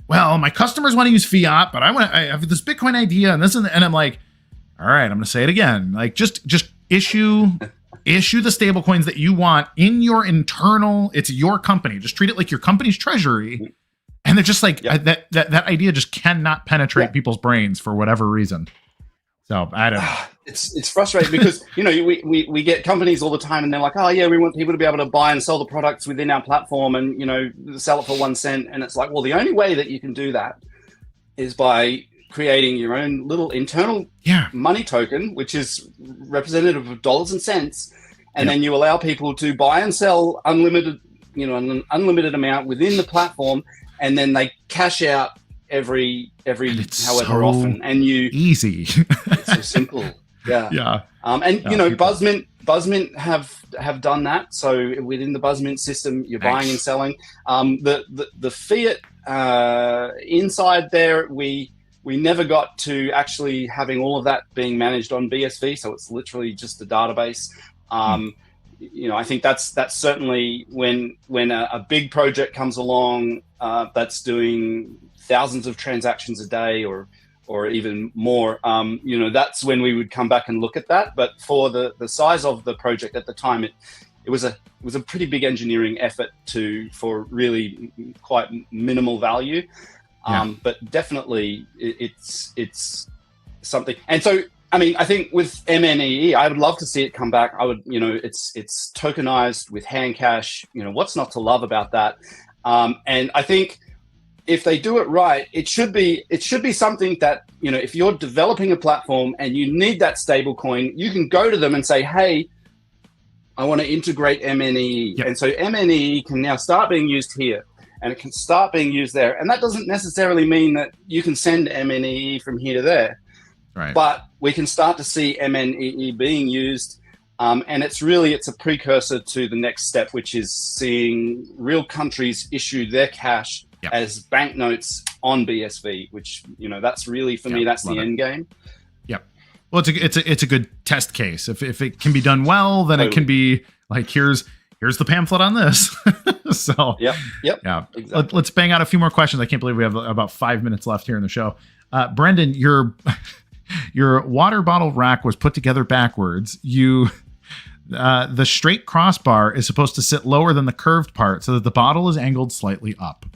well, my customers want to use fiat, but I have this Bitcoin idea and this and I'm like, all right, I'm going to say it again. Like just issue the stable coins that you want in your internal. It's your company. Just treat it like your company's treasury. And they're just like that idea just cannot penetrate people's brains for whatever reason. So I don't know. It's frustrating because, you know, we get companies all the time and they're like, oh yeah, we want people to be able to buy and sell the products within our platform and, you know, sell it for 1 cent. And it's like, well, the only way that you can do that is by creating your own little internal money token, which is representative of dollars and cents. And then you allow people to buy and sell unlimited, you know, an unlimited amount within the platform. And then they cash out every however so often, and you easy. It's so simple. You know, Buzzmint have done that. So within the Buzzmint system, you're buying and selling. The fiat inside there, we never got to actually having all of that being managed on BSV. So it's literally just a database. You know, I think that's certainly when a big project comes along that's doing thousands of transactions a day or even more, you know, that's when we would come back and look at that. But for the size of the project at the time, it was a pretty big engineering effort for really quite minimal value. But definitely it's something. And so, I mean, I think with MNEE, I would love to see it come back. I would, you know, it's tokenized with hand cash. You know, what's not to love about that? And I think if they do it right, it should be something that, you know, if you're developing a platform and you need that stable coin, you can go to them and say, hey, I want to integrate MNEE. And so MNEE can now start being used here and it can start being used there. And that doesn't necessarily mean that you can send MNEE from here to there. Right. But we can start to see MNEE being used. And it's a precursor to the next step, which is seeing real countries issue their cash as banknotes on BSV, which, you know, that's really, for me, that's the end game. Well, it's a good test case. If it can be done well, then it can be like, here's the pamphlet on this. So exactly. Let's bang out a few more questions. I can't believe we have about 5 minutes left here in the show. Brendan, your water bottle rack was put together backwards. The straight crossbar is supposed to sit lower than the curved part so that the bottle is angled slightly up.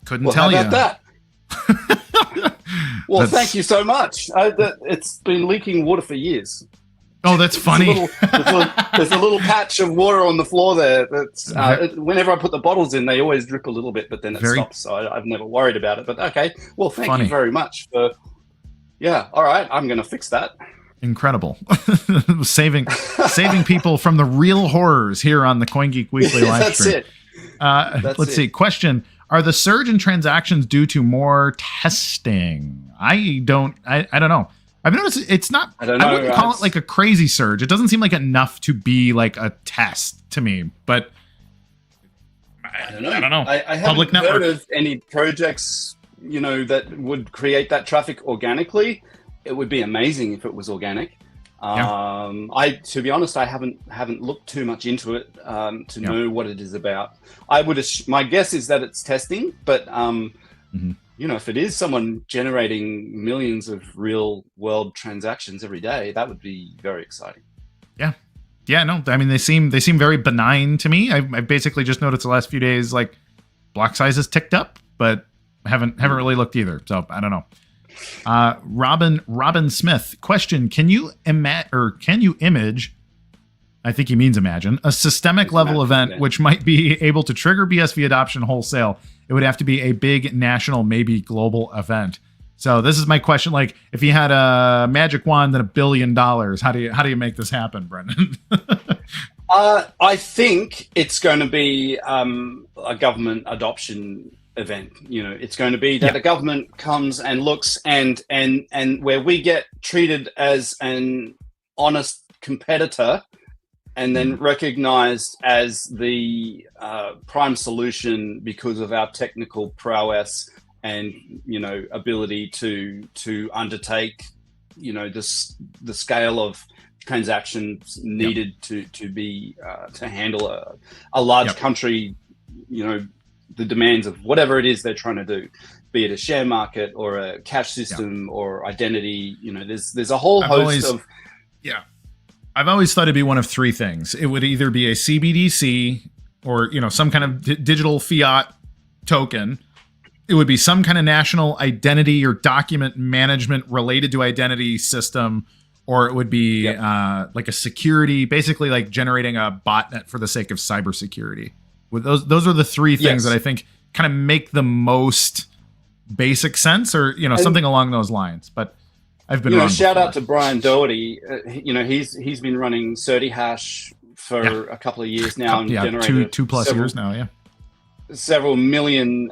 Couldn't tell you. How about that? Well, thank you so much. It's been leaking water for years. Oh, that's funny. There's a little patch of water on the floor there. That's whenever I put the bottles in, they always drip a little bit, but then it stops. So I've never worried about it. But okay, well, thank you very much for. Yeah, all right, I'm going to fix that. Incredible. saving people from the real horrors here on the CoinGeek Weekly Livestream. That's it. Let's see. Question: are the surge in transactions due to more testing? I don't know. I've noticed it's not. I wouldn't call it like a crazy surge. It doesn't seem like enough to be like a test to me. But I don't know. I haven't heard of any projects, you know, that would create that traffic organically. It would be amazing if it was organic. To be honest, I haven't looked too much into it to know what it is about. My guess is that it's testing, but you know, if it is someone generating millions of real world transactions every day, that would be very exciting. No, I mean, they seem very benign to me. I basically just noticed the last few days, like block sizes ticked up, but haven't really looked either. So I don't know. Robin Smith question: can you image I think he means imagine, a systemic level event which might be able to trigger BSV adoption wholesale. It would have to be a big national, maybe global event. So this is my question. Like, if you had a magic wand and $1 billion, how do you make this happen, Brendan? I think it's going to be a government adoption event. It's going to be that the government comes and looks and where we get treated as an honest competitor and then recognized as the prime solution because of our technical prowess and ability to undertake the scale of transactions needed to be to handle a large country, the demands of whatever it is they're trying to do, be it a share market or a cash system or identity. There's a whole host of I've always thought it'd be one of three things. It would either be a CBDC or some kind of digital fiat token. It would be some kind of national identity or document management related to identity system, or it would be like a security, basically like generating a botnet for the sake of cybersecurity. With those are the three things that I think kind of make the most basic sense, or something along those lines. But I've been wrong shout before. out to Brian Doherty. He's been running CertiHash for a couple of years now and generated two plus years now. Several million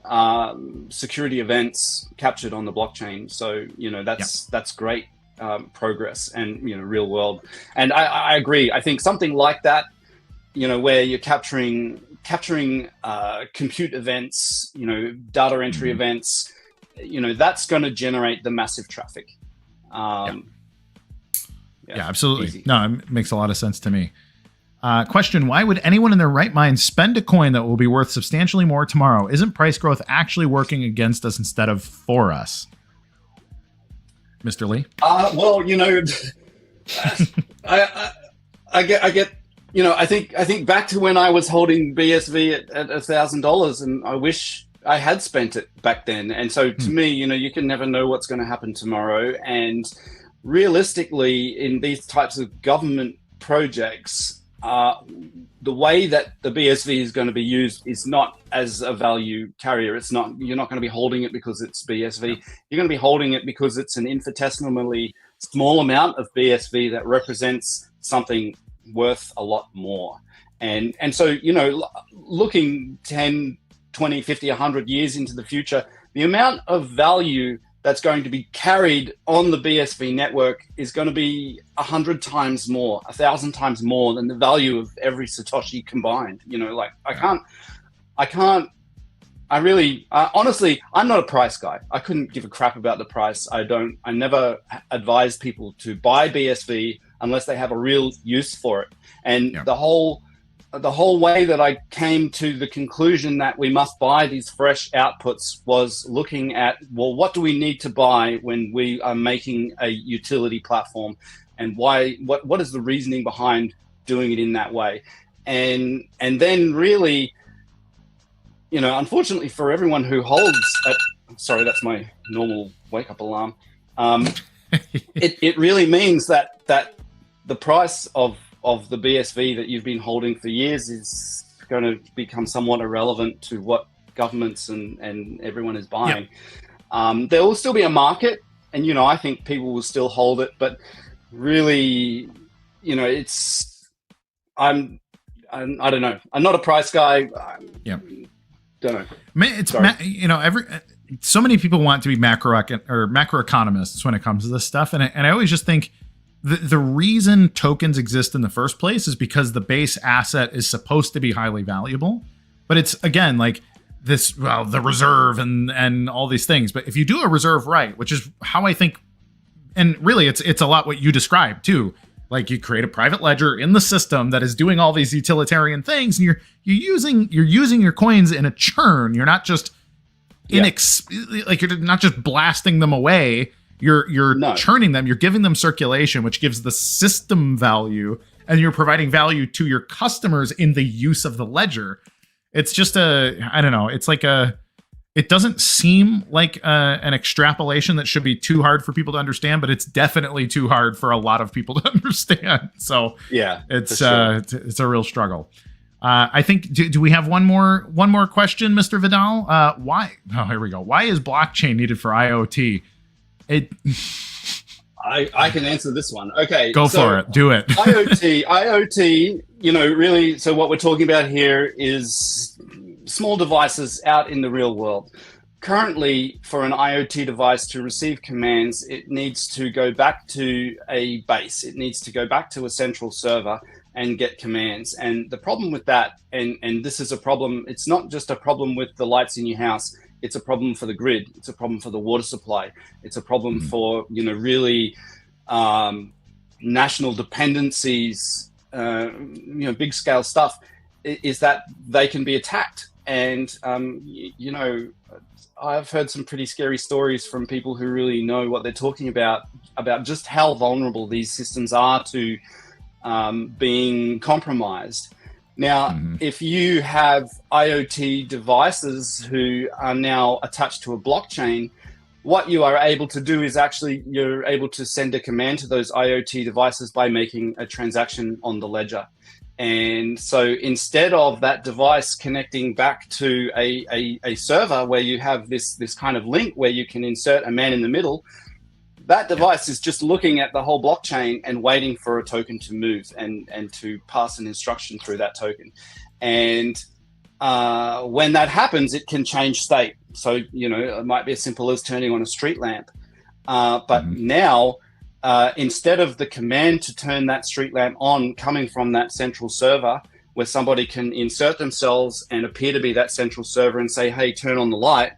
security events captured on the blockchain. So that's great progress and real world. And I agree. I think something like that, where you're capturing compute events, data entry events, that's going to generate the massive traffic. Absolutely. Easy. No, it makes a lot of sense to me. Question: why would anyone in their right mind spend a coin that will be worth substantially more tomorrow? Isn't price growth actually working against us instead of for us? Mr. Lee? Well, I get. I think back to when I was holding BSV at $1,000, and I wish I had spent it back then. And so to me, you can never know what's going to happen tomorrow. And realistically, in these types of government projects, the way that the BSV is going to be used is not as a value carrier. You're not going to be holding it because it's BSV. You're going to be holding it because it's an infinitesimally small amount of BSV that represents something worth a lot more. And so, looking 10, 20, 50, 100 years into the future, the amount of value that's going to be carried on the BSV network is going to be 100 times more, 1,000 times more than the value of every Satoshi combined. Honestly, I'm not a price guy. I couldn't give a crap about the price. I never advise people to buy BSV unless they have a real use for it. And the whole way that I came to the conclusion that we must buy these fresh outputs was looking at, well, what do we need to buy when we are making a utility platform, and why? What is the reasoning behind doing it in that way? And then really, unfortunately for everyone who holds, sorry, that's my normal wake up alarm. It really means that the price of the BSV that you've been holding for years is going to become somewhat irrelevant to what governments and everyone is buying. There will still be a market, and I think people will still hold it, but really, I don't know. I'm not a price guy. Don't know. So many people want to be macroeconomists when it comes to this stuff, and I always just think the reason tokens exist in the first place is because the base asset is supposed to be highly valuable, but it's again like this, the reserve and all these things. But if you do a reserve right, which is how I think, and really it's a lot what you described too. Like, you create a private ledger in the system that is doing all these utilitarian things, and you're using your coins in a churn. You're not just you're not just blasting them away. You're churning them. You're giving them circulation, which gives the system value, and you're providing value to your customers in the use of the ledger. It's just I don't know. It's like it doesn't seem like an extrapolation that should be too hard for people to understand, but it's definitely too hard for a lot of people to understand. So yeah, it's sure. it's a real struggle. I think, do we have one more question, Mr. Vidal? Why? Oh, here we go. Why is blockchain needed for IoT? I can answer this one. Okay. Go for it. Do it. IoT, really, so what we're talking about here is small devices out in the real world. Currently, for an IoT device to receive commands, it needs to go back to a base. It needs to go back to a central server and get commands. And the problem with that, and this is a problem, it's not just a problem with the lights in your house, it's a problem for the grid, it's a problem for the water supply, it's a problem for, really national dependencies, big scale stuff, is that they can be attacked. And, I've heard some pretty scary stories from people who really know what they're talking about just how vulnerable these systems are to being compromised. Now, if you have IoT devices who are now attached to a blockchain, what you are able to do is you're able to send a command to those IoT devices by making a transaction on the ledger. And so instead of that device connecting back to a server where you have this kind of link where you can insert a man in the middle, that device is just looking at the whole blockchain and waiting for a token to move and to pass an instruction through that token. And when that happens, it can change state. So, it might be as simple as turning on a street lamp. But now, instead of the command to turn that street lamp on coming from that central server where somebody can insert themselves and appear to be that central server and say, hey, turn on the light,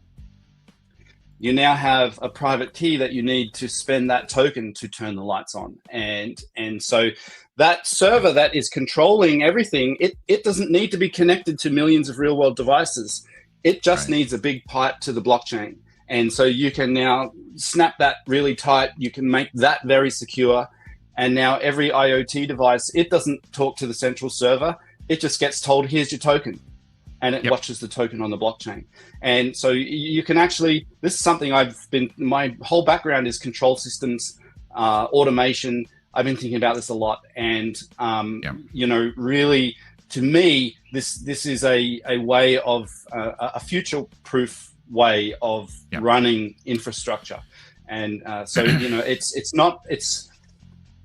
you now have a private key that you need to spend that token to turn the lights on. And so that server that is controlling everything, it doesn't need to be connected to millions of real world devices. It just needs a big pipe to the blockchain. And so you can now snap that really tight. You can make that very secure. And now every IoT device, it doesn't talk to the central server. It just gets told, here's your token. And it watches the token on the blockchain. And so you can actually, this is something my whole background is control systems, automation. I've been thinking about this a lot. And, really, to me, this is a way of a future-proof way of running infrastructure. And so, it's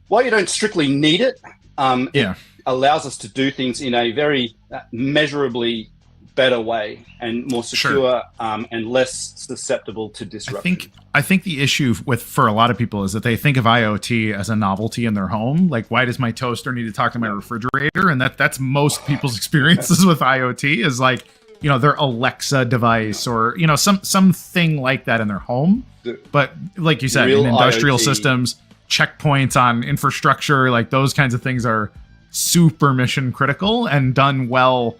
while you don't strictly need it, it allows us to do things in a very measurably better way and more secure and less susceptible to disruption. I think the issue for a lot of people is that they think of IoT as a novelty in their home. Like, why does my toaster need to talk to my refrigerator? And that's most people's experiences with IoT is like, their Alexa device or, something like that in their home. But like you said, in industrial IoT systems, checkpoints on infrastructure, like those kinds of things are super mission critical and done well.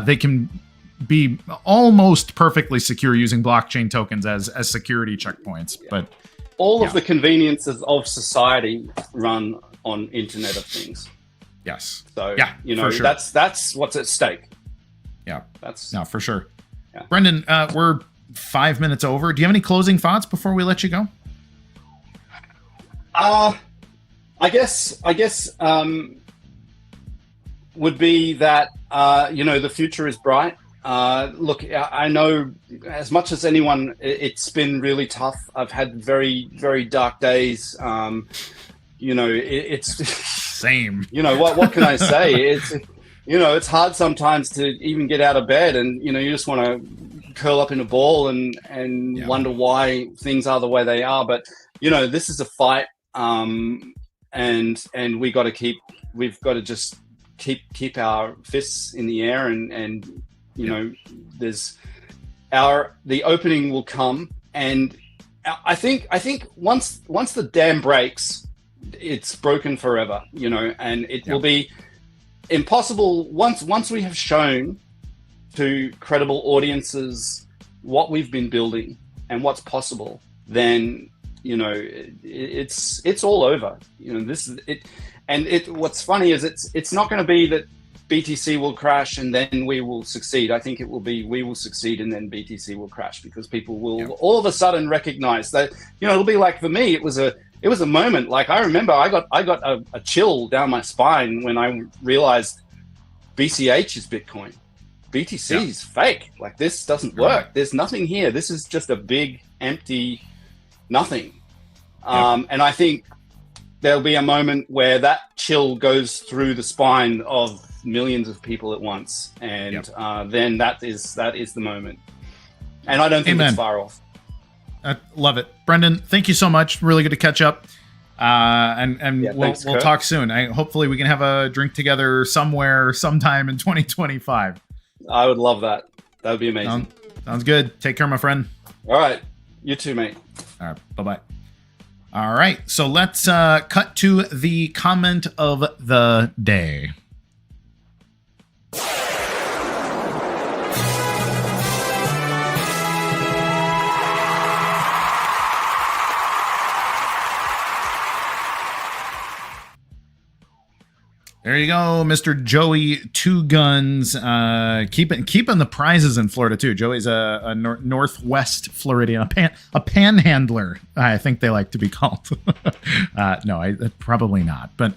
They can be almost perfectly secure using blockchain tokens as security checkpoints. But all of the conveniences of society run on Internet of Things. Yes. So, for sure. that's what's at stake. Yeah, that's for sure. Yeah. Brendan, we're 5 minutes over. Do you have any closing thoughts before we let you go? I guess would be that the future is bright. Look, I know as much as anyone, it's been really tough. I've had very, very dark days. It's same. What can I say? It's hard sometimes to even get out of bed, and you just want to curl up in a ball and wonder why things are the way they are. But this is a fight, and we've got to just keep our fists in the air, and there's the opening will come, and I think once the dam breaks, it's broken forever, and it will be impossible once we have shown to credible audiences what we've been building and what's possible, then it's all over. This is it. And what's funny is it's not going to be that BTC will crash and then we will succeed. I think it will be we will succeed and then BTC will crash, because people will all of a sudden recognize that, it'll be like, for me, it was a moment. Like, I remember I got a chill down my spine when I realized BCH is Bitcoin. BTC is fake. Like, this doesn't work. There's nothing here. This is just a big, empty nothing. And I think there'll be a moment where that chill goes through the spine of millions of people at once, and then that is the moment. And I don't think it's far off. I love it. Brendan, thank you so much. Really good to catch up. We'll talk soon. Hopefully we can have a drink together somewhere, sometime in 2025. I would love that. That would be amazing. Sounds good. Take care, my friend. All right. You too, mate. All right. Bye-bye. All right. So let's cut to the comment of the day. There you go, Mr. Joey Two Guns, keeping the prizes in Florida too. Joey's a Northwest Floridian, a panhandler, I think they like to be called. No, probably not. But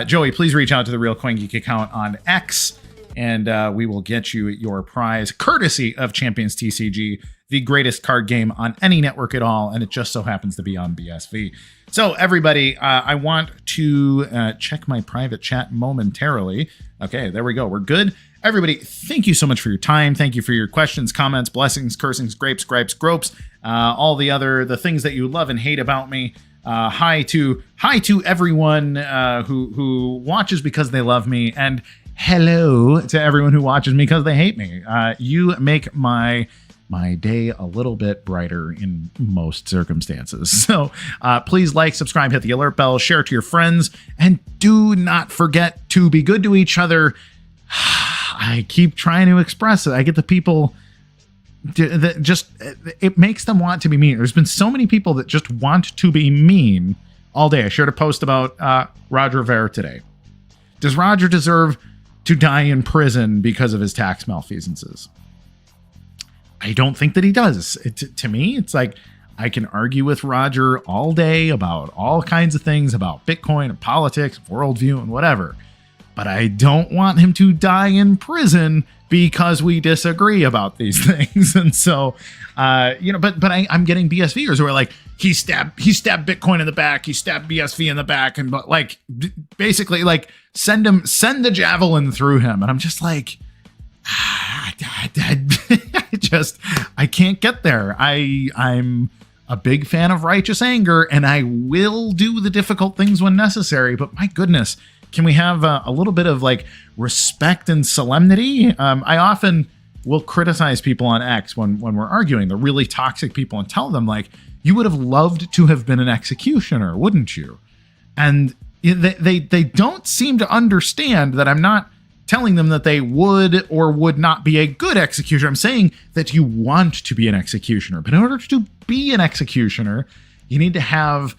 Joey, please reach out to the Real CoinGeek account on X, and we will get you your prize, courtesy of Champions TCG, the greatest card game on any network at all, and it just so happens to be on BSV. So everybody, I want to check my private chat momentarily. Okay, there we go. We're good. Everybody, thank you so much for your time. Thank you for your questions, comments, blessings, cursings, grapes, gripes, gropes, all the things that you love and hate about me. Hi to everyone who watches because they love me, and hello to everyone who watches me because they hate me. You make my day a little bit brighter in most circumstances. So please like, subscribe, hit the alert bell, share to your friends, and do not forget to be good to each other. I keep trying to express it. I get the people that just, it makes them want to be mean. There's been so many people that just want to be mean all day. I shared a post about Roger Ver today. Does Roger deserve to die in prison because of his tax malfeasances? I don't think that he does. To me, it's like, I can argue with Roger all day about all kinds of things, about Bitcoin and politics, worldview and whatever. But I don't want him to die in prison because we disagree about these things. And so, but I'm getting BSVers who are like, he stabbed Bitcoin in the back, he stabbed BSV in the back, and like basically like send the javelin through him. And I'm just like, I can't get there. I'm a big fan of righteous anger, and I will do the difficult things when necessary. But my goodness, can we have a little bit of like respect and solemnity? I often will criticize people on X when we're arguing, the really toxic people, and tell them like, you would have loved to have been an executioner, wouldn't you? And they don't seem to understand that I'm not telling them that they would or would not be a good executioner. I'm saying that you want to be an executioner, but in order to be an executioner, you need to have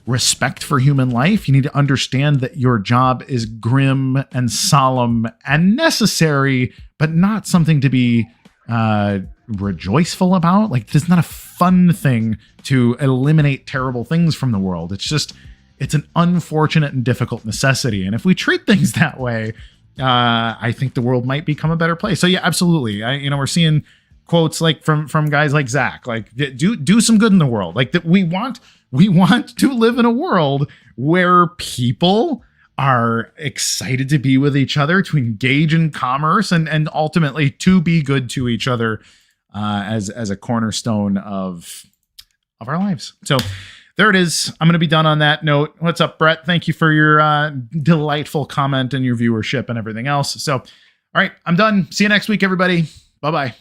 respect for human life. You need to understand that your job is grim and solemn and necessary, but not something to be rejoiceful about. Like, this is not a fun thing to eliminate terrible things from the world. It's an unfortunate and difficult necessity. And if we treat things that way, I think the world might become a better place. So yeah, absolutely. We're seeing quotes like from guys like Zach, like do some good in the world. Like that we want to live in a world where people are excited to be with each other, to engage in commerce, and ultimately to be good to each other as a cornerstone of our lives. So there it is. I'm going to be done on that note. What's up, Brett? Thank you for your delightful comment and your viewership and everything else. So, all right, I'm done. See you next week, everybody. Bye-bye.